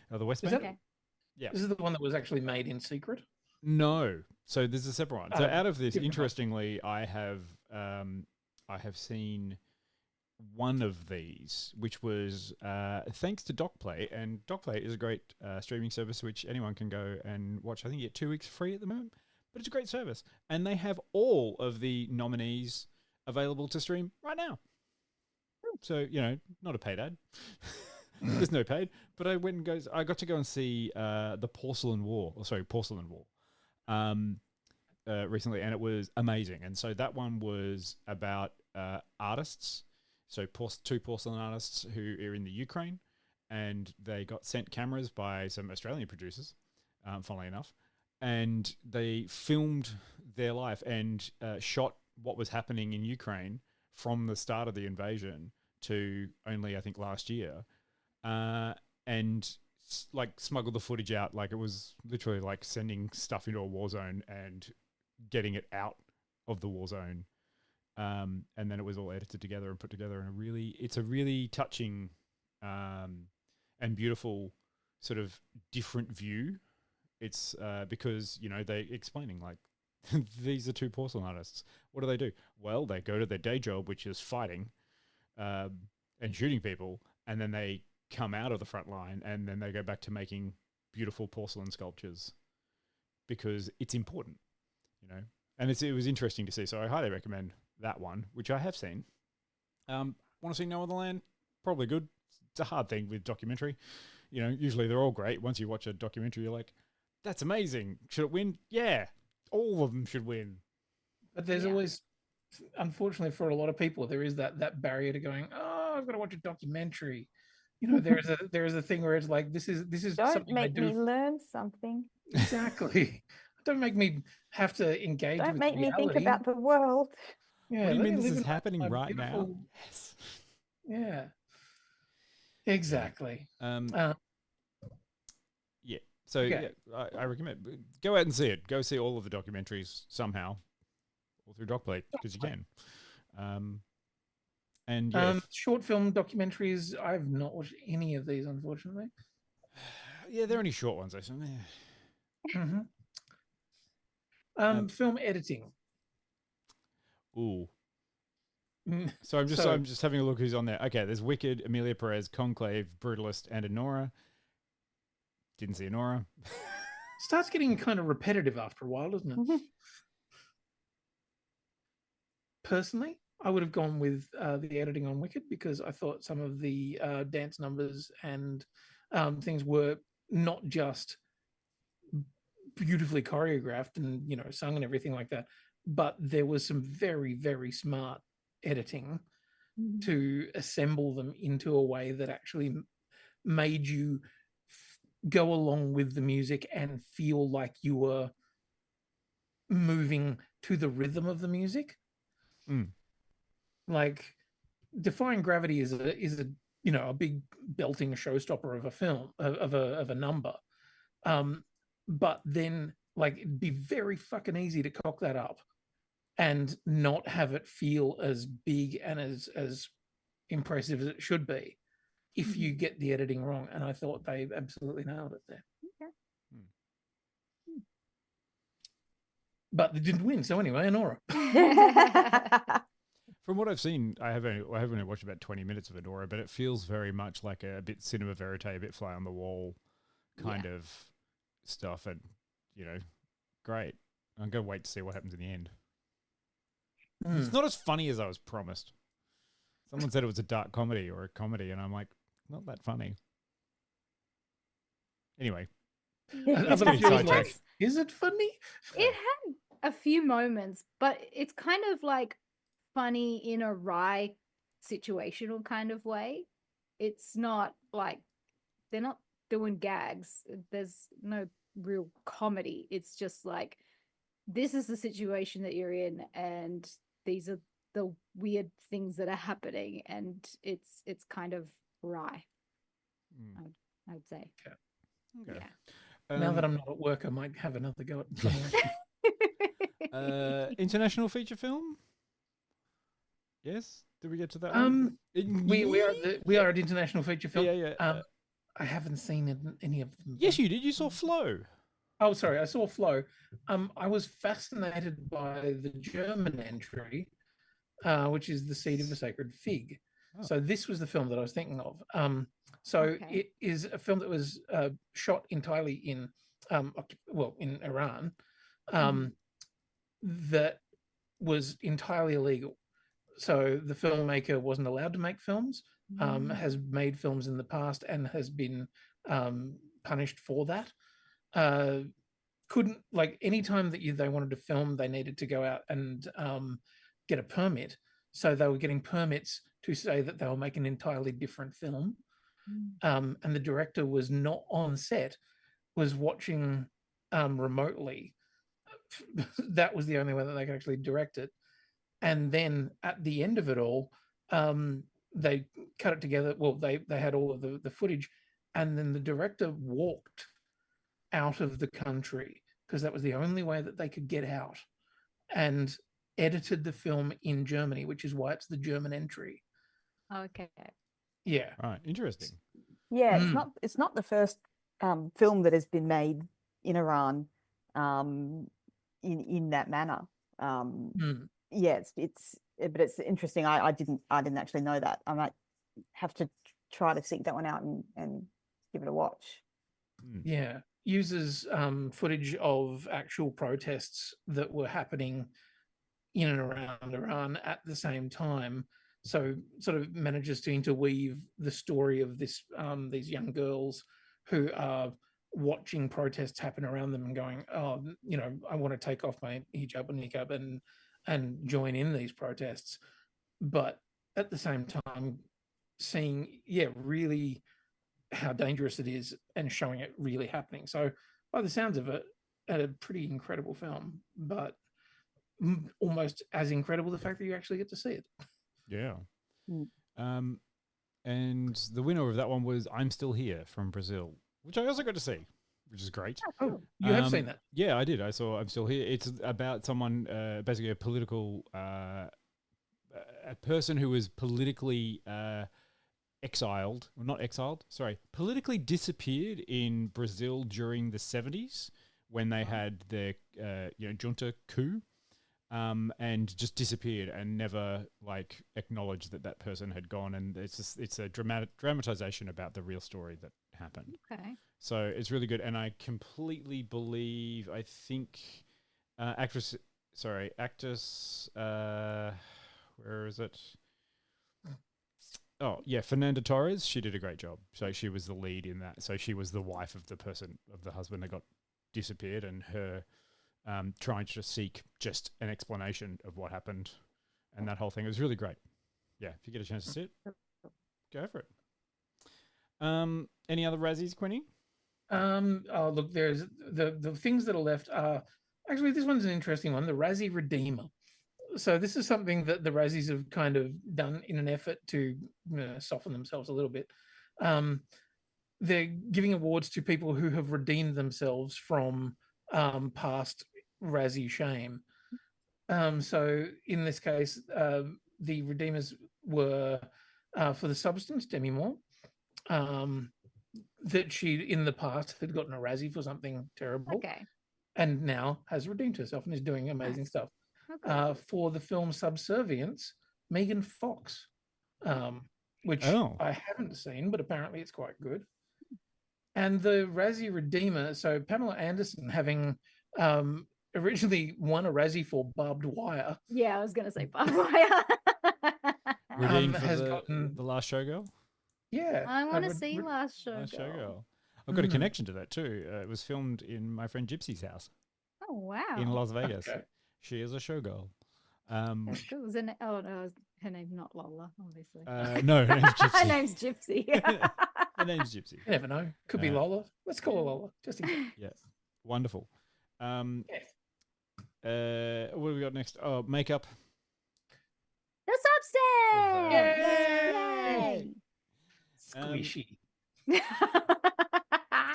the West Bank. Okay. Yeah, this is the one that was actually made in secret. No, so this is a separate one. So out of this, interestingly, I have seen one of these, which was thanks to DocPlay, and DocPlay is a great streaming service which anyone can go and watch. I think you get 2 weeks free at the moment, but it's a great service, and they have all of the nominees available to stream right now. So not a paid ad. There's no paid, but I got to go and see the Porcelain War recently, and it was amazing. And so that one was about artists, so two porcelain artists who are in the Ukraine, and they got sent cameras by some Australian producers, funnily enough, and they filmed their life and shot what was happening in Ukraine from the start of the invasion to only, I think, last year, and smuggled the footage out. Like, it was literally like sending stuff into a war zone and getting it out of the war zone. And then it was all edited together and put together in it's a really touching and beautiful sort of different view. It's because, they're explaining, like, these are two porcelain artists. What do? Well, they go to their day job, which is fighting and shooting people, and then they come out of the front line, and then they go back to making beautiful porcelain sculptures because it's important, and it was interesting to see. So I highly recommend that one, which I have seen. Want to see No Other Land? Probably good. it's a hard thing with documentary. You know, usually they're all great. Once you watch a documentary, you're like, that's amazing. Should it win? Yeah, all of them should win. But there's always, unfortunately, for a lot of people, there is that barrier to going, oh, I've got to watch a documentary. You know, there is a thing where it's like, this is Don't something I make do. me learn something. Exactly. Don't make me have to engage Don't with make me think reality. about the world. Yeah, What do you let mean me this live is in my happening right now? beautiful- Yes. Yeah. Exactly. Yeah. So Okay. yeah, I recommend go out and see it. Go see all of the documentaries somehow, or through DocPlay because you can. And yeah, Short film documentaries. I've not watched any of these, unfortunately. yeah, they're only short ones. I think. Film editing. Ooh. Mm, So I'm just having a look who's on there. Okay, there's Wicked, Amelia Perez, Conclave, Brutalist, and Honora. Didn't see Honora. Starts getting kind of repetitive after a while, doesn't it? Personally, I would have gone with the editing on Wicked because I thought some of the dance numbers and things were not just beautifully choreographed and sung and everything like that, but there was some very, very smart editing to assemble them into a way that actually made you go along with the music and feel like you were moving to the rhythm of the music. Like Defying Gravity is a big belting showstopper of a film of a number, but then like it'd be very fucking easy to cock that up and not have it feel as big and as impressive as it should be if you get the editing wrong. And I thought they absolutely nailed it there. But they didn't win. So anyway, Honora. From what I've seen, I have only watched about 20 minutes of Honora, but it feels very much like a bit cinema verite, a bit fly on the wall kind of stuff. And, great. I'm going to wait to see what happens in the end. It's not as funny as I was promised. Someone said it was a dark comedy or a comedy, and I'm like, not that funny. Anyway. Is it funny? It had a few moments, but it's kind of like funny in a wry situational kind of way. It's not like they're not doing gags. There's no real comedy. It's just like, this is the situation that you're in, and these are the weird things that are happening, and it's kind of wry. I would say. Okay. Yeah. Now that I'm not at work, I might have another go at international feature film. Yes, did we get to that one? We are at international feature film. Yeah. I haven't seen any of them. Yes, you did. You saw Flow. Oh, sorry, I saw Flow. I was fascinated by the German entry, which is The Seed of a Sacred Fig. Oh. So this was the film that I was thinking of. It is a film that was shot entirely in Iran, that was entirely illegal. So the filmmaker wasn't allowed to make films, has made films in the past and has been punished for that. Couldn't, like, anytime that they wanted to film, they needed to go out and get a permit. So they were getting permits to say that they were making an entirely different film. And the director was not on set, was watching remotely. That was the only way that they could actually direct it. And then at the end of it all, they cut it together. Well, they had all of the footage, and then the director walked out of the country because that was the only way that they could get out, and edited the film in Germany, which is why it's the German entry. Okay. Yeah. Right. Interesting. Yeah, it's not the first film that has been made in Iran in that manner. Yeah, but it's interesting. I didn't actually know that. I might have to try to seek that one out and give it a watch. Yeah, uses footage of actual protests that were happening in and around Iran at the same time so sort of manages to interweave the story of this these young girls who are watching protests happen around them and going, oh, you know, I want to take off my hijab and niqab and join in these protests, but at the same time seeing, really how dangerous it is and showing it really happening. So by the sounds of it, a pretty incredible film, but almost as incredible the fact that you actually get to see it. Yeah. Mm. And the winner of that one was I'm Still Here from Brazil, which I also got to see, which is great. Oh, you have seen that? Yeah, I did. I saw I'm Still Here. It's about someone, basically a political, a person who was politically exiled, well, not exiled, sorry, politically disappeared in Brazil during the 70s when they had their, junta coup. And just disappeared and never like acknowledged that that person had gone. And it's a dramatization about the real story that happened. Okay. So it's really good. And I completely believe, I think actress, where is it? Oh yeah, Fernanda Torres. She did a great job. So she was the lead in that. So she was the wife of the husband that got disappeared, and her trying to seek just an explanation of what happened and that whole thing. It was really great. Yeah, if you get a chance to see it, go for it. Any other Razzies, Quinny? Oh, look, there's the things that are left are actually, this one's an interesting one, the Razzie Redeemer. So this is something that the Razzies have kind of done in an effort to soften themselves a little bit. They're giving awards to people who have redeemed themselves from past Razzie shame. So in this case, the redeemers were for the substance, Demi Moore, that she in the past had gotten a Razzie for something terrible, Okay. and now has redeemed herself and is doing amazing stuff. Okay. For the film Subservience, Megan Fox, which I haven't seen, but apparently it's quite good. And the Razzie Redeemer, so Pamela Anderson, having originally won a Razzie for Barbed Wire. Yeah, I was going to say Barbed Wire. Redeemed for has the gotten last Showgirl? Yeah. I want to see Last Showgirl. I've got a connection to that too. It was filmed in my friend Gypsy's house. Oh, wow. In Las Vegas. Okay. She is a showgirl. That's cool. Oh, no, her name's not Lola, obviously. No, her name's Gypsy. Her name's Gypsy. Her name's Gypsy. You never know. Could be Lola. Let's call her Lola. Just in case. Yeah. Wonderful. Yes. What have we got next? Oh, makeup. The substance! Yay! Yay! Squishy.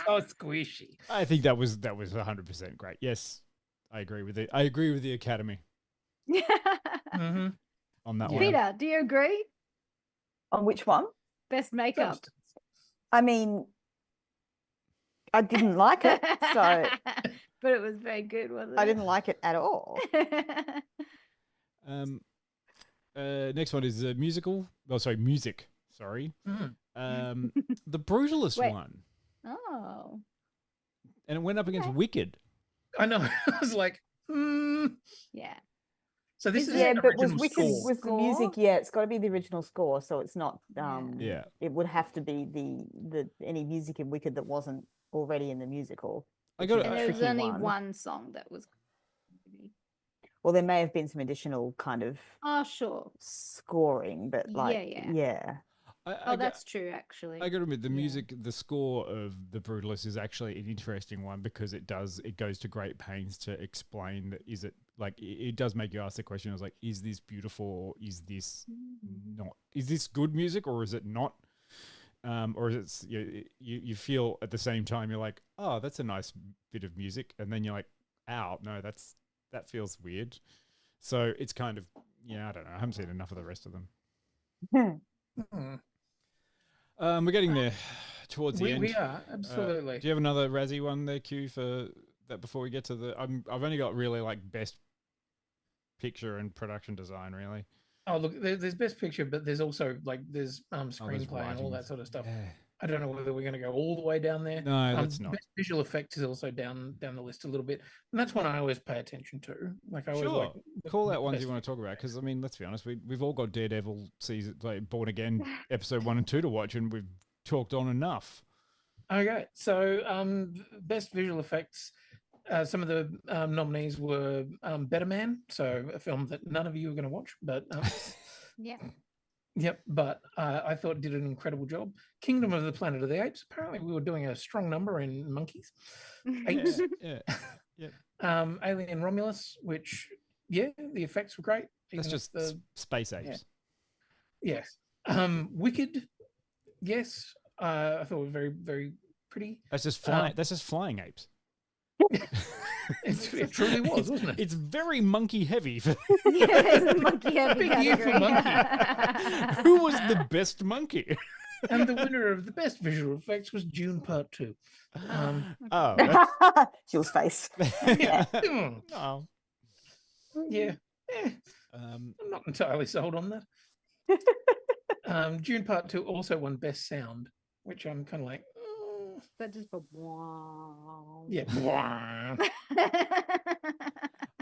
So squishy. I think that was 100% great. Yes, I agree with it. I agree with the Academy Mm-hmm. on that one. Peter, do you agree? On which one? Best makeup. I mean, I didn't like it, so but it was very good, wasn't it? I didn't like it at all. Next one is musical. Oh, sorry, music. Sorry. Mm. The brutalist Wait. one. Oh. And it went up against Wicked. I know. I was like, Yeah. So this is Yeah, an but was original Wicked score. with the music? Yeah, it's got to be the original score, so it's not. Yeah. It would have to be the any music in Wicked that wasn't already in the musical. I got And there was tricky only one. one song that was. Well, there may have been some additional kind of Oh, sure. scoring, but like, Yeah. yeah. Oh, that's true, actually. I got to admit, the music, the score of The Brutalist is actually an interesting one because it goes to great pains to explain that is it like it does make you ask the question. I was like, is this beautiful or is this not? Is this good music or is it not? Or is it you feel at the same time you're like, oh, that's a nice bit of music, and then you're like, ow, no, that feels weird. So it's kind of I don't know. I haven't seen enough of the rest of them. We're getting there towards the end. We are, absolutely. Do you have another Razzie one there, Q, for that before we get to the... I've only got really like best picture and production design, really. Oh, look, there's best picture, but there's also like there's screenplay and all writings. that sort of stuff. Yeah. I don't know whether we're going to go all the way down there. No, let's not. Best visual effects is also down the list a little bit, and that's one I always pay attention to. Like I always Sure. like Call out the ones best you want to talk about because I mean, let's be honest, we've all got Daredevil season, like Born Again episode 1 and 2 to watch, and we've talked on enough. Okay, so best visual effects. Some of the nominees were Better Man, so a film that none of you are going to watch, but Yeah. yep. But I thought it did an incredible job. Kingdom of the Planet of the Apes. Apparently, we were doing a strong number in monkeys. Apes. Yeah. Yeah. Alien Romulus, which the effects were great. That's just space apes. Yeah. Yes. Wicked. Yes. I thought it was very, very pretty. That's just flying. That's just flying apes. It truly was, wasn't it? It's very monkey heavy. Yeah, it's a monkey heavy Big year for category. Who was the best monkey? And the winner of the best visual effects was June Part 2. Oh, Jill's face. Yeah. oh. Yeah. I'm not entirely sold on that. June Part 2 also won Best Sound, which I'm kind of like, That just for wow. yeah.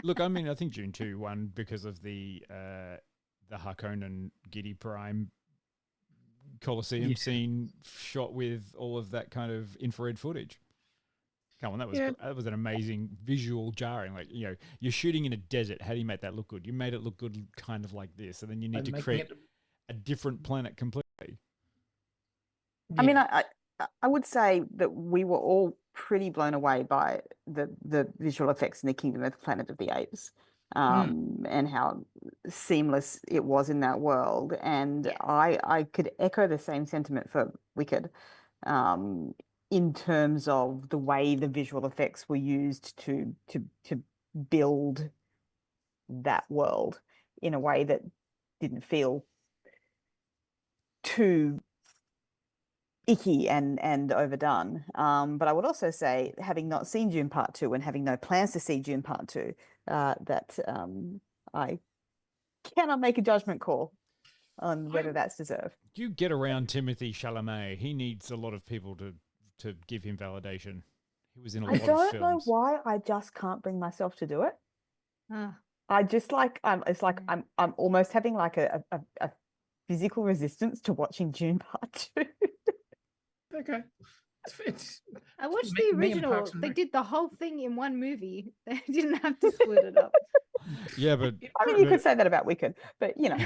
Look, I mean, I think June 2 won because of the Harkonnen Giddy Prime Colosseum scene shot with all of that kind of infrared footage. Come on, that was an amazing visual jarring. Like, you know, you're shooting in a desert. How do you make that look good? You made it look good kind of like this, and then you need to create a different planet completely. I mean, I would say that we were all pretty blown away by the visual effects in the Kingdom of the Planet of the Apes, and how seamless it was in that world. And I could echo the same sentiment for Wicked, in terms of the way the visual effects were used to build that world in a way that didn't feel too icky and overdone. But I would also say, having not seen Dune Part 2 and having no plans to see Dune Part 2, that I cannot make a judgment call on whether that's deserved. You get around Timothee Chalamet. He needs a lot of people to give him validation. He was in a lot of films. I don't know why I just can't bring myself to do it. Ah. I just like it's like I'm almost having like a physical resistance to watching Dune Part 2. Okay. I watched the original. They did the whole thing in one movie. They didn't have to split it up. Yeah, but I mean, you could say that about Wicked, but you know.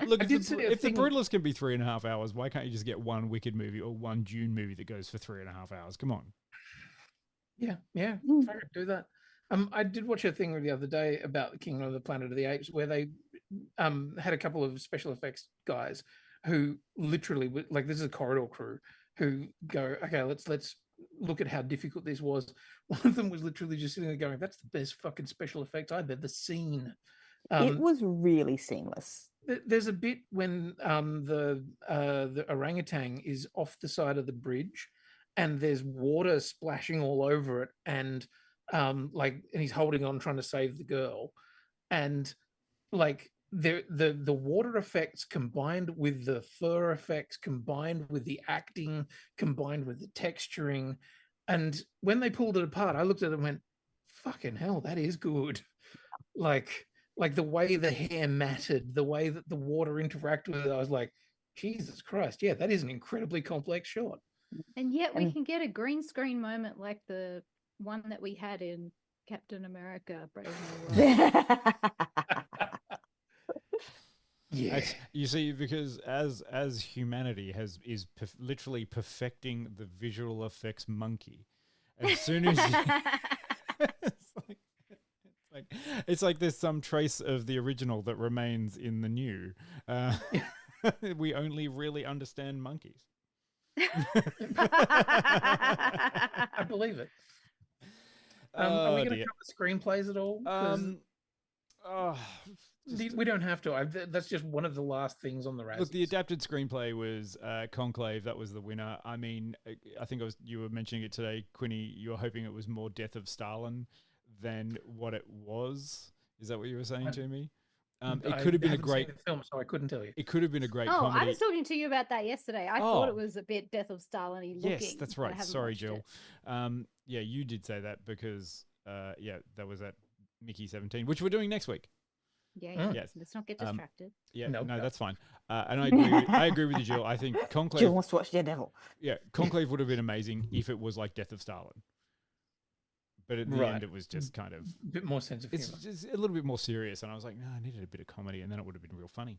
Look, if the Brutalist can be 3.5 hours, why can't you just get one Wicked movie or one Dune movie that goes for 3.5 hours? Come on. Yeah, if I could do that. I did watch a thing the other day about the Kingdom of the Planet of the Apes, where they had a couple of special effects guys who literally, like, this is a corridor crew who go, okay, let's look at how difficult this was. One of them was literally just sitting there going, that's the best fucking special effects I've ever seen. It was really seamless. There's a bit when the orangutan is off the side of the bridge and there's water splashing all over it, and and he's holding on trying to save the girl, and like the water effects combined with the fur effects, combined with the acting, combined with the texturing, and when they pulled it apart, I looked at it and went, fucking hell, that is good. Like the way the hair matted, the way that the water interacted with it, I was like, Jesus Christ, yeah, that is an incredibly complex shot. And yet we can get a green screen moment like the one that we had in Captain America Brave New World. Yeah, you see, because as humanity is literally perfecting the visual effects monkey, as soon as it's like there's some trace of the original that remains in the new. We only really understand monkeys. I believe it. Are we going to cover screenplays at all? We don't have to. That's just one of the last things on the Razzies. Look, the adapted screenplay was Conclave. That was the winner. I mean, I think you were mentioning it today, Quinny. You were hoping it was more Death of Stalin than what it was. Is that what you were saying to me? It could have been a haven't seen great the film, so I couldn't tell you. It could have been a great Oh, I comedy. was talking to you about that yesterday. I thought Oh. it was a bit Death of Stalin-y looking. Yes, that's but I right. haven't Sorry, watched Jill. it. Yeah, you did say that because that was at Mickey 17, which we're doing next week. Yeah. Yes. Let's not get Um, distracted. Yeah, Nope. no, that's fine. And I agree with you, Jill. I think Conclave. Jill wants to watch Daredevil. Yeah, Conclave would have been amazing if it was like Death of Stalin. But at the end, it was just kind of A bit more sense of it's humor. just a little bit more serious. And I was like, no, I needed a bit of comedy, and then it would have been real funny.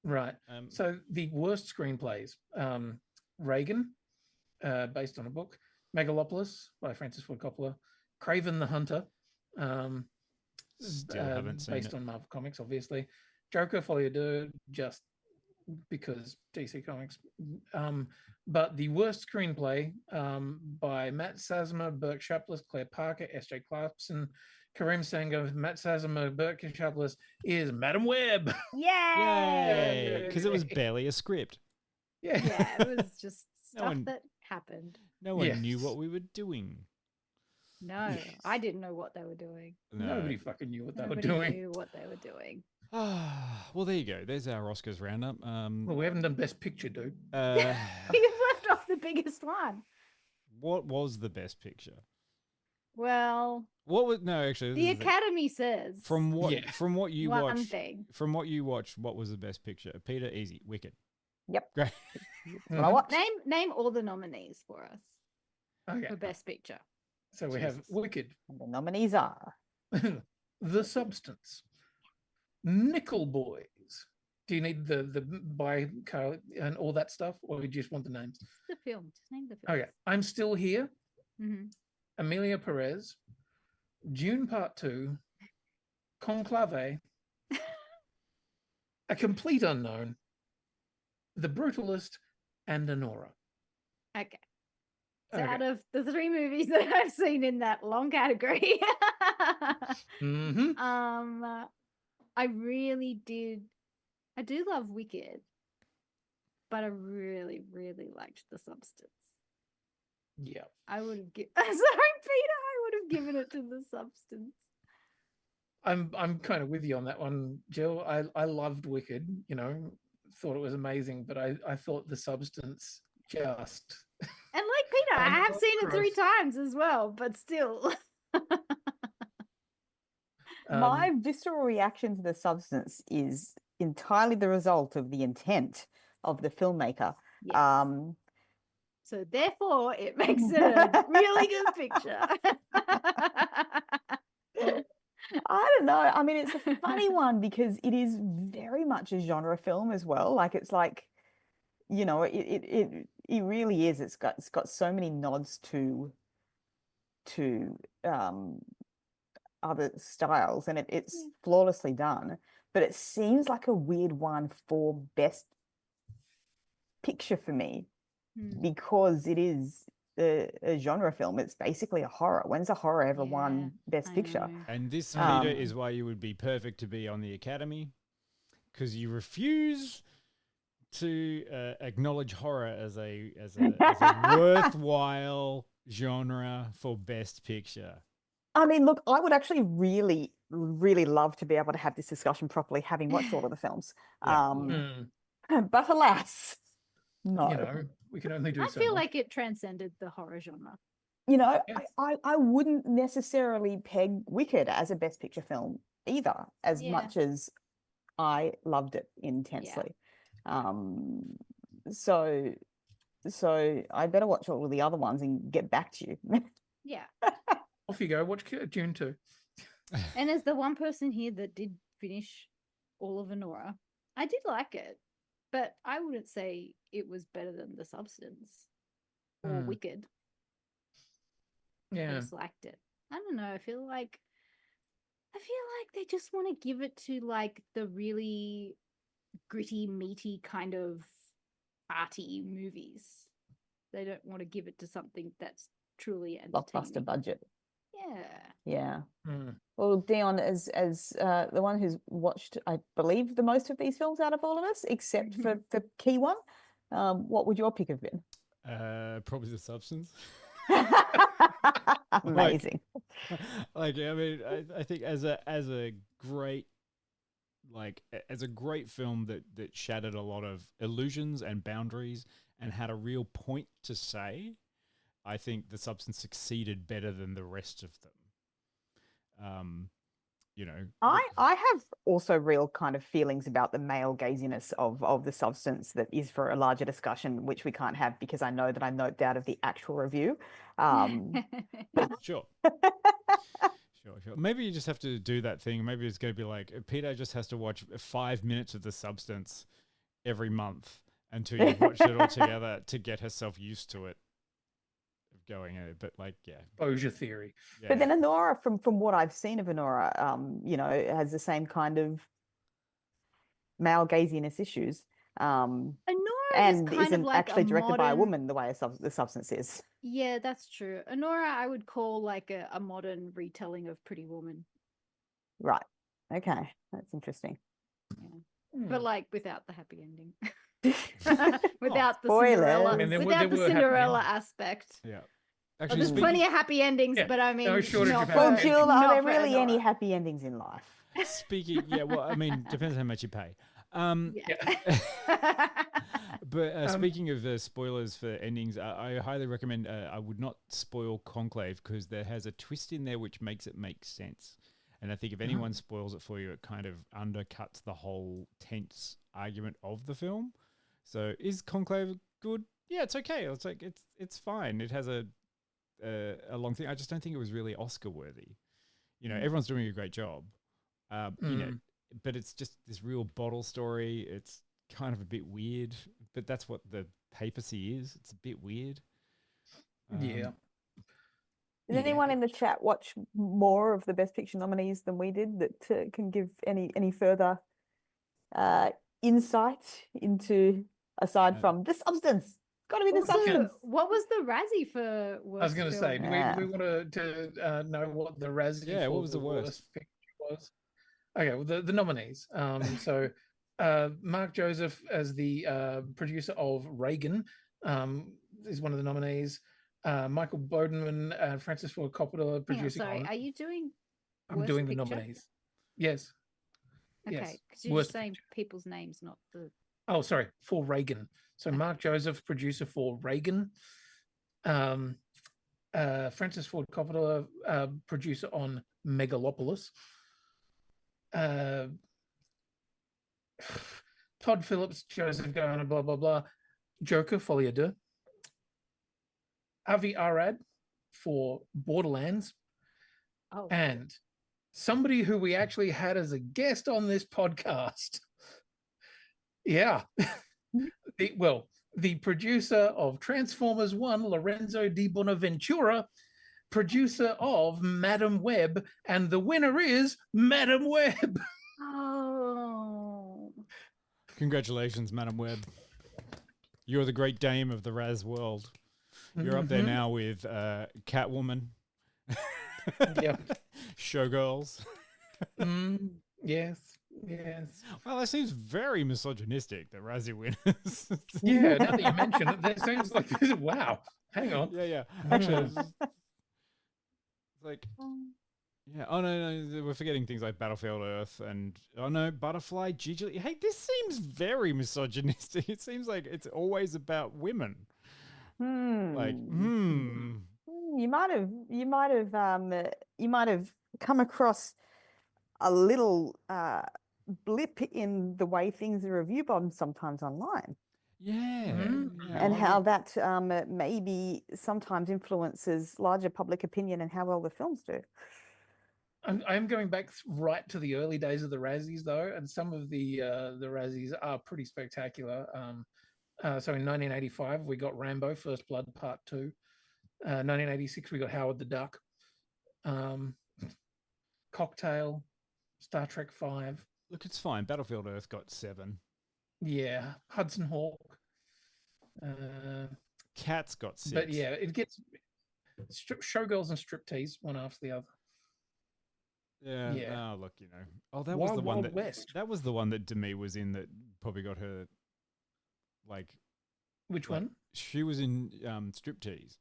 Right. So the worst screenplays: Reagan, based on a book; Megalopolis by Francis Ford Coppola; Craven the Hunter, Still haven't seen based it. on Marvel Comics, obviously; Joker Folie deux, just because DC Comics. But the worst screenplay by Matt Sazama, Burke Sharpless, Claire Parker, S.J. Clarkson, Kareem Sanger, Matt Sazama, Burke Sharpless is Madam Web. Yay! Because it was barely a script. Yeah. Yeah, it was just No stuff one- that happened. No one Yes. knew what we were doing. No, Yes. I didn't know what they were doing. No. Nobody fucking knew what they Nobody were doing. knew what they were doing. Well, there you go. There's our Oscars roundup. Well, we haven't done Best Picture, dude. You've left off the biggest one. What was the best picture? Well, What was no? Actually, the this is the- Academy says from what Yeah. from what you one watched. thing. From what you watched, what was the best picture? Peter, easy, Wicked. Yep. Great. That's what I watched. Name all the nominees for us Okay. for Best Picture. So we have Jesus. Wicked, And the nominees are The Substance, Nickel Boys. Do you need the by Carl and all that stuff, or do you just want the names? Just the film. Just name the film. Okay, I'm Still Here, hmm Amelia Perez, June Part 2, Conclave, A Complete Unknown, The Brutalist, and Honora. Okay. So Okay. out of the 3 movies that I've seen in that long category, Mm-hmm. I really did. I do love Wicked, but I really, really liked The Substance. Yeah. I would have given. Sorry, Peter. I would have given it to The Substance. I'm kind of with you on that one, Jill. I loved Wicked, thought it was amazing, but I thought The Substance just And like Peter, I have seen it 3 gross. times as well, but still. my visceral reaction to the substance is entirely the result of the intent of the filmmaker. Yes. So therefore, it makes it a really good picture. I don't know. I mean, it's a funny one because it is very much a genre film as well. Like it's like, it really is. It's got so many nods to other styles, and it's flawlessly done. But it seems like a weird one for best picture for me because it is a genre film. It's basically a horror. When's a horror ever won best I picture? know. And this, Um, Peter, is why you would be perfect to be on the Academy, because you refuse to acknowledge horror as a worthwhile genre for best picture. I mean, look, I would actually really, really love to be able to have this discussion properly, having watched all of the films. Yeah. But alas, no. We can only do I so feel much. like it transcended the horror genre. Yes. Yes. I wouldn't necessarily peg Wicked as a best picture film either, as Yeah. much as I loved it intensely. So I better watch all of the other ones and get back to you. Yeah. Off you go. Watch June 2. And as the one person here that did finish all of Honora, I did like it, but I wouldn't say it was better than The Substance or Wicked. I Yeah. just liked it. I don't know. I feel like they just want to give it to like the really gritty, meaty kind of arty movies. They don't want to give it to something that's truly Blockbuster entertaining. budget. Yeah. Yeah. Well, Dion, as the one who's watched, I believe, the most of these films out of all of us, except for Key One, what would your pick have been? Probably The Substance. Amazing. I mean, I think as a great as a great film that shattered a lot of illusions and boundaries and had a real point to say, I think The Substance succeeded better than the rest of them. I have also real kind of feelings about the male gaziness of The Substance that is for a larger discussion, which we can't have because I know that I noped out of the actual review. Sure. Sure. Maybe you just have to do that thing. Maybe it's going to be like Peter just has to watch 5 minutes of The Substance every month until you've watched it all together to get herself used to it. Going at it, but Exposure theory. Yeah. But then Honora, from what I've seen of Honora, has the same kind of male gaziness issues. Honora and is kind isn't of like actually directed by a modern... woman the way The Substance is. Yeah, that's true. Honora, I would call like a modern retelling of Pretty Woman. Right. Okay, that's interesting. Yeah. But like without the happy ending. Without the spoilers. Cinderella, I mean, without the Cinderella aspect. Yeah. Actually, there's plenty of happy endings, Yeah, but I mean, no shortage not of for- happy Well, Jill, not are there for really any Honora. happy endings in life? Speaking, well, I mean, depends how much you pay. But speaking of spoilers for endings, I highly recommend. I would not spoil Conclave because there has a twist in there which makes it make sense. And I think if anyone spoils it for you, it kind of undercuts the whole tense argument of the film. So, is Conclave good? Yeah, it's okay. It's like it's fine. It has a long thing. I just don't think it was really Oscar worthy. Everyone's doing a great job. But it's just this real bottle story. It's kind of a bit weird, but that's what the papacy is. It's a bit weird. Yeah. Did anyone in the chat watch more of the Best Picture nominees than we did that can give any further insight into, aside from The Substance? It's got to be The Substance. What was the Razzie for worst I was going to say, film? do we want to know what the Razzie Yeah, for what was the worst picture was? Okay, well, the nominees. So Mark Joseph as the producer of Reagan is one of the nominees. Michael Bodenman and Francis Ford Coppola producing. Sorry, are you doing? I'm doing the nominees. Yes. Okay, yes. because you're just saying people's names, not the. Oh, sorry, for Reagan. So Mark Joseph, producer for Reagan. Francis Ford Coppola, producer on Megalopolis. Todd Phillips, Joseph Garner, blah blah blah. Joker, Folie à Deux. Avi Arad for Borderlands. Oh. And somebody who we actually had as a guest on this podcast. Yeah. The producer of Transformers 1, Lorenzo Di Bonaventura, producer of Madam Web, and the winner is Madam Web. Oh. Congratulations, Madam Web. You're the great dame of the Raz world. You're up there now with Catwoman. Yep. Showgirls. Yes. Well, that seems very misogynistic, the Razzie winners. Yeah, now that you mention it, that seems like this. Wow. Hang on. Yeah. Actually, it's like, yeah. Oh no, we're forgetting things like Battlefield Earth and Butterfly, Gigi. Hey, this seems very misogynistic. It seems like it's always about women. Like, You might have come across a little blip in the way things are review bombed sometimes online. Yeah. And how that maybe sometimes influences larger public opinion and how well the films do. I'm going back right to the early days of the Razzies, though, and some of the Razzies are pretty spectacular. So in 1985, we got Rambo: First Blood Part 2. 1986, we got Howard the Duck. Cocktail, Star Trek 5. Look, it's fine. Battlefield Earth got 7. Yeah, Hudson Hawk. Cats got 6. But yeah, it gets Showgirls and Striptease one after the other. Yeah. Oh, look, Oh, that Wild was the one Wild West. That was the one that Demi was in that probably got her. Like, which one? She was in Striptease.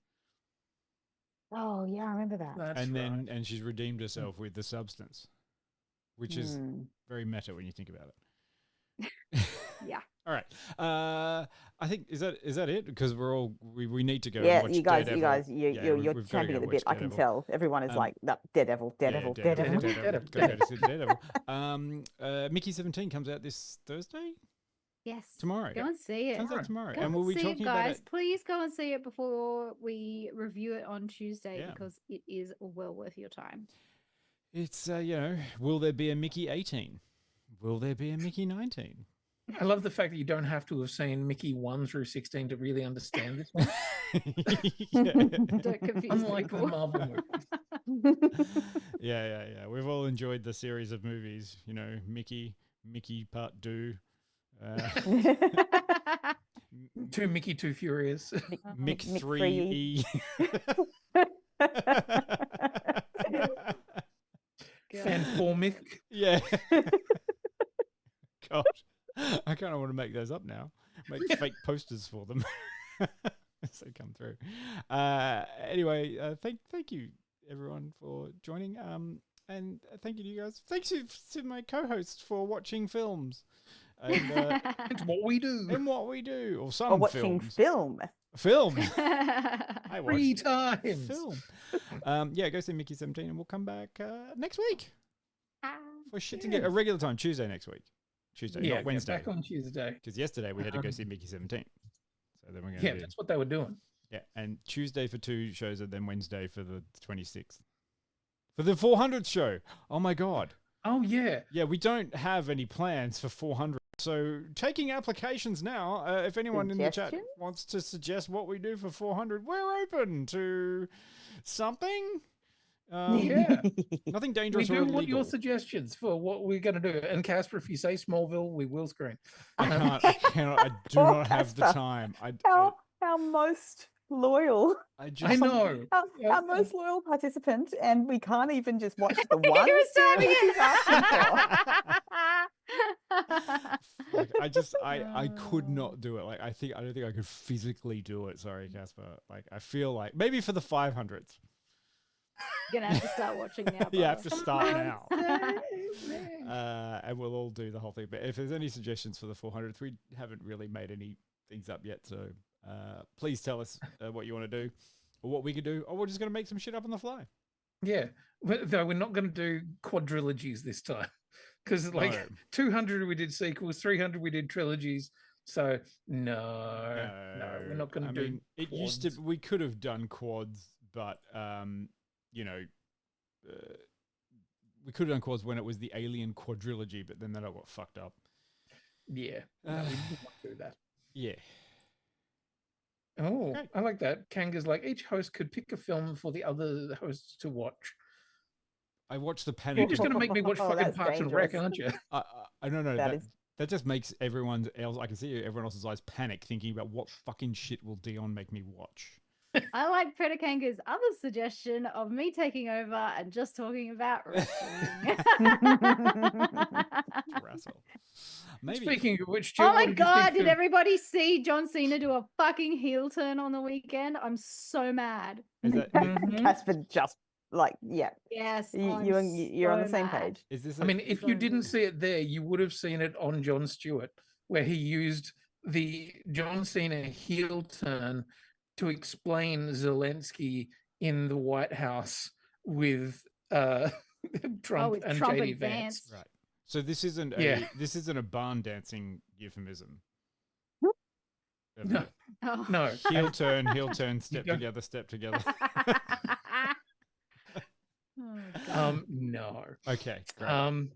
Oh yeah, I remember that. That's and right. then she's redeemed herself with The Substance. which is very meta when you think about it. Yeah. All right. I think is that it? Because we need to go. Yeah, and watch Daredevil. you're we've gotta champing go at the watch bit. I can Daredevil. tell. Everyone is like, no, Daredevil. Daredevil. Daredevil. Gotta go to see Daredevil. Mickey 17 comes out this Thursday. Yes. Tomorrow. Go and see it. Comes out tomorrow. Go And we'll be see talking it, about guys. it. Please go and see it before we review it on Tuesday Yeah. because it is well worth your time. It's will there be a Mickey 18? Will there be a Mickey 19? I love the fact that you don't have to have seen Mickey 1 through 16 to really understand this one. Don't confuse Unlike the people. Marvel movies. Yeah. We've all enjoyed the series of movies. Mickey Part 2. Two Mickey, Two Furious. Mick Mick 3E. Fanformic. Yeah. God. I kind of want to make those up now. Make fake posters for them as they come through. Anyway, thank you everyone for joining. And thank you to you guys. Thanks to my co-hosts for watching films. And, It's what we do. or some Or watching films. film. I watch 3 times. film. Go see Mickey 17 and we'll come back next week for shits and a regular time, Tuesday next week. Tuesday, not Wednesday. Back on Tuesday. Because yesterday we had to go see Mickey 17. So then we're going to that's what they were doing. Yeah, and Tuesday for 2 shows and then Wednesday for the 26th. For the 400th show. Oh my God. Oh, yeah. Yeah, we don't have any plans for 400. So taking applications now. If anyone in the chat wants to suggest what we do for 400, we're open to something. Nothing dangerous. We do or want illegal. your suggestions for what we're going to do. And Casper, if you say Smallville, we will scream. I cannot. I do Poor not have the Casper. time. Our most loyal. I know. Our most loyal participant, and we can't even just watch the one was series typing he's asking for. I could not do it. I don't think I could physically do it. Sorry, Casper. I feel like maybe for the 500th. You're gonna have to start watching now. You have to Bella. start now. And we'll all do the whole thing. But if there's any suggestions for the 400th, we haven't really made any things up yet. So please tell us what you want to do or what we could do, or we're just going to make some shit up on the fly. Yeah. Though we're not going to do quadrilogies this time. Because 200 we did sequels, 300 we did trilogies. So no, we're not going to do. Mean, it used to. We could have done quads, but we could have done quads when it was the Alien quadrilogy, but then that got fucked up. Yeah, we didn't want to do that. Yeah. Oh, Great. I like that. Kanga's like, each host could pick a film for the other hosts to watch. I watched the Panic. You're just going to make me watch fucking that's Parks and Rec, dangerous. aren't you? I don't know. That That just makes everyone else. I can see everyone else's eyes panic, thinking about what fucking shit will Dion make me watch. I like Predakanga's other suggestion of me taking over and just talking about wrestling. Wrestle. Maybe. Speaking of which, Oh my God, did everybody see John Cena do a fucking heel turn on the weekend? I'm so mad. Is that, Casper just Yes. you're on the same page. is this? I mean, if you didn't see it there, you would have seen it on Jon Stewart, where he used the John Cena heel turn to explain Zelensky in the White House with Trump with and Trump JD and Vance. Vance. right. So this isn't this isn't a barn dancing euphemism. No, Oh. no. Heel turn, step don't- together, step together. Oh, God. No. Okay, great.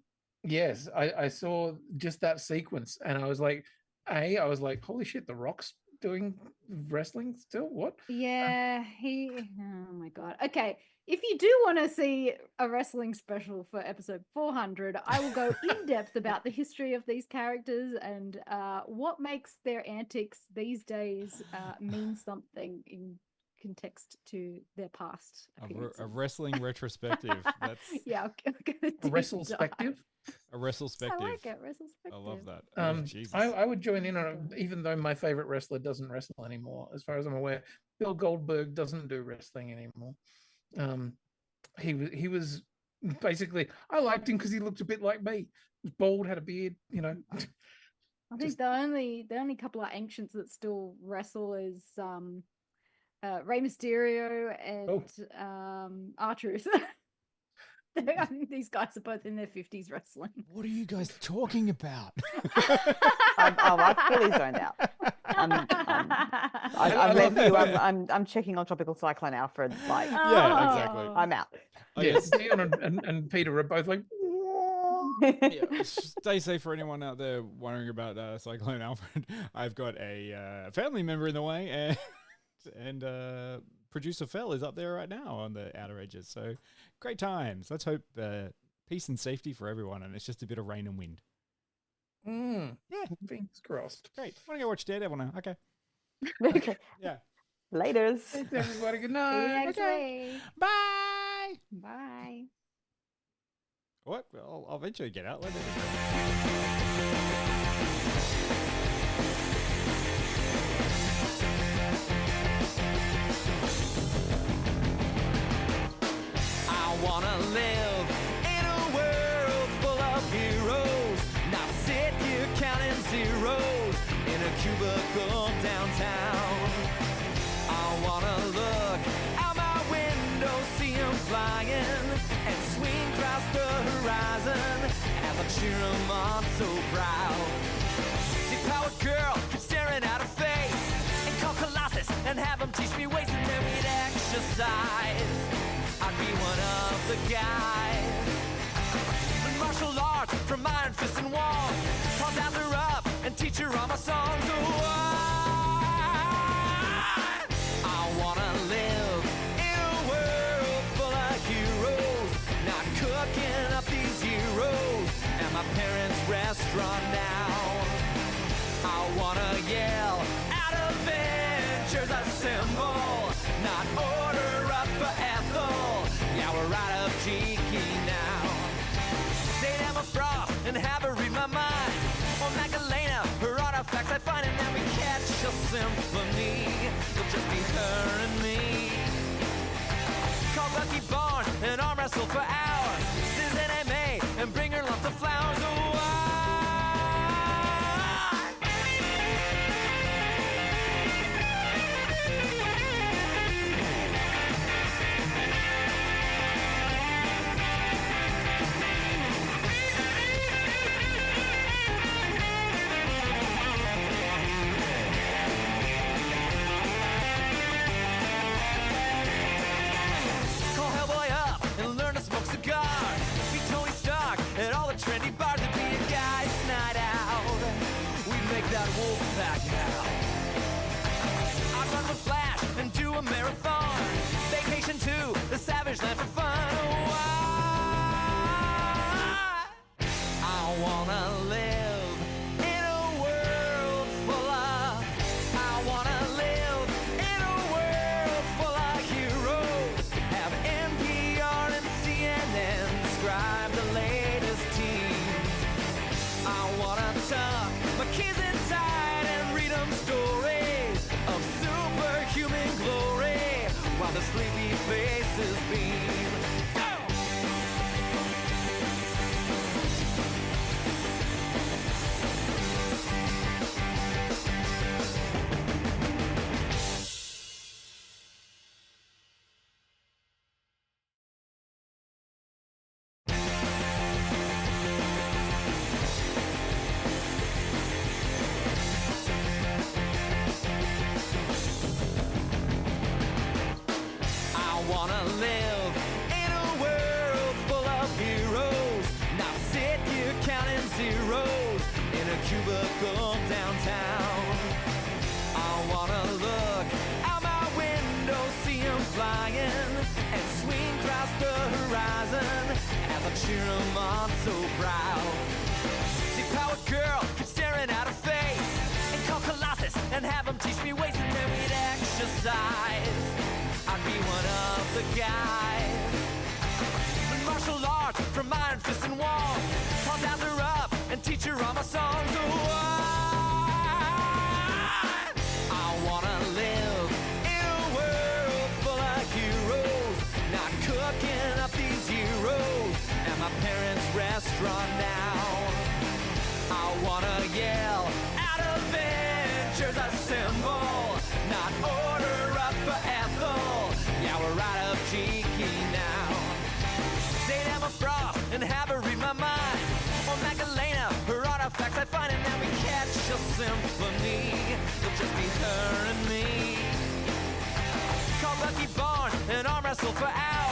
Yes, I saw just that sequence and I was like, holy shit, The Rock's doing wrestling still? What? Yeah, oh my God. Okay, if you do want to see a wrestling special for episode 400, I will go in depth about the history of these characters and what makes their antics these days mean something in context to their past A appearances. wrestling retrospective. That's Yeah, I'm gonna A deep dive. WrestleSpective? a wrestlepective. I like it, WrestleSpective. I love that. Oh, Jesus. I would join in on it, even though my favorite wrestler doesn't wrestle anymore, as far as I'm aware. Bill Goldberg doesn't do wrestling anymore. He was basically, I liked him because he looked a bit like me. He was bald, had a beard, I think the only couple of ancients that still wrestle is Rey Mysterio and R-Truth. I think these guys are both in their 50s wrestling. What are you guys talking about? I've fully zoned out. I've left you. I'm checking on Tropical Cyclone Alfred. Like, Yeah, exactly. I'm out. Yes, Dion and Peter are both like, Yeah. Stay safe for anyone out there wondering about Cyclone Alfred. I've got a family member in the way, and producer Phil is up there right now on the outer edges. So great times. Let's hope peace and safety for everyone, and it's just a bit of rain and wind. yeah, fingers crossed. Great. Want to go watch Daredevil now? Okay. Okay. Yeah. Laters. Thanks, everybody. Good See you night. next week. Bye. Bye. What? I'll eventually get out later. I wanna live in a world full of heroes, not sit here counting zeros in a cubicle downtown. I wanna look out my window, see 'em flying, and swing across the horizon as I cheer 'em on so proud. Deep-powered girl keeps staring at her face, and call Colossus and have him teach me ways, and then we'd exercise. I'd be one of the guys. But martial arts from Iron Fist and Wall, I'll dance her up and teach her all my songs. Oh, I wanna live in a world full of heroes, not cooking up these heroes at my parents' restaurant now. I wanna yell out Avengers Assemble, not order up for Ethel. Yeah, we're right up cheeky now. Date Emma Frost and have her read my mind, or Magdalena, her artifacts I find, and then we catch a symphony. It'll just be her and me. Call Lucky Barnes and arm wrestle for hours. Visit MMA and bring her lots of flowers. Oh, call Hellboy up and learn to smoke cigars. Be Tony Stark at all the trendy bars. It'd be a guy's night out. We'd make that wolf pack now. I'd run with Flash and do a marathon. Vacation to the Savage Land for fun. Oh, I wanna live in a world full of. I wanna live in a world full of heroes. Have NPR and CNN describe the latest teams. I wanna tuck my kids inside and read them stories of superhuman glory while the sleepy faces beam. Go! I wanna live in a world full of heroes, not sit here counting zeros in a cubicle downtown. I wanna look out my window, see 'em flying, and swing across the horizon as I cheer 'em on so proud. Deep-powered girl keeps staring at her face, and call Colossus and have him teach me ways, and then we'd exercise. I'd be one of the guys. But martial arts from Iron Fist and Wall, I'll dance her up and teach her all my songs. Oh, I wanna live in a world full of heroes, not cooking up these heroes restaurant now. I wanna yell out Avengers Assemble, not order up for Ethel. Yeah, we're right up cheeky now. Date Emma Frost and have her read my mind. Or Magdalena, her artifacts I find, and then we catch a symphony. It'll just be her and me. Call Bucky Barnes and arm wrestle for hours.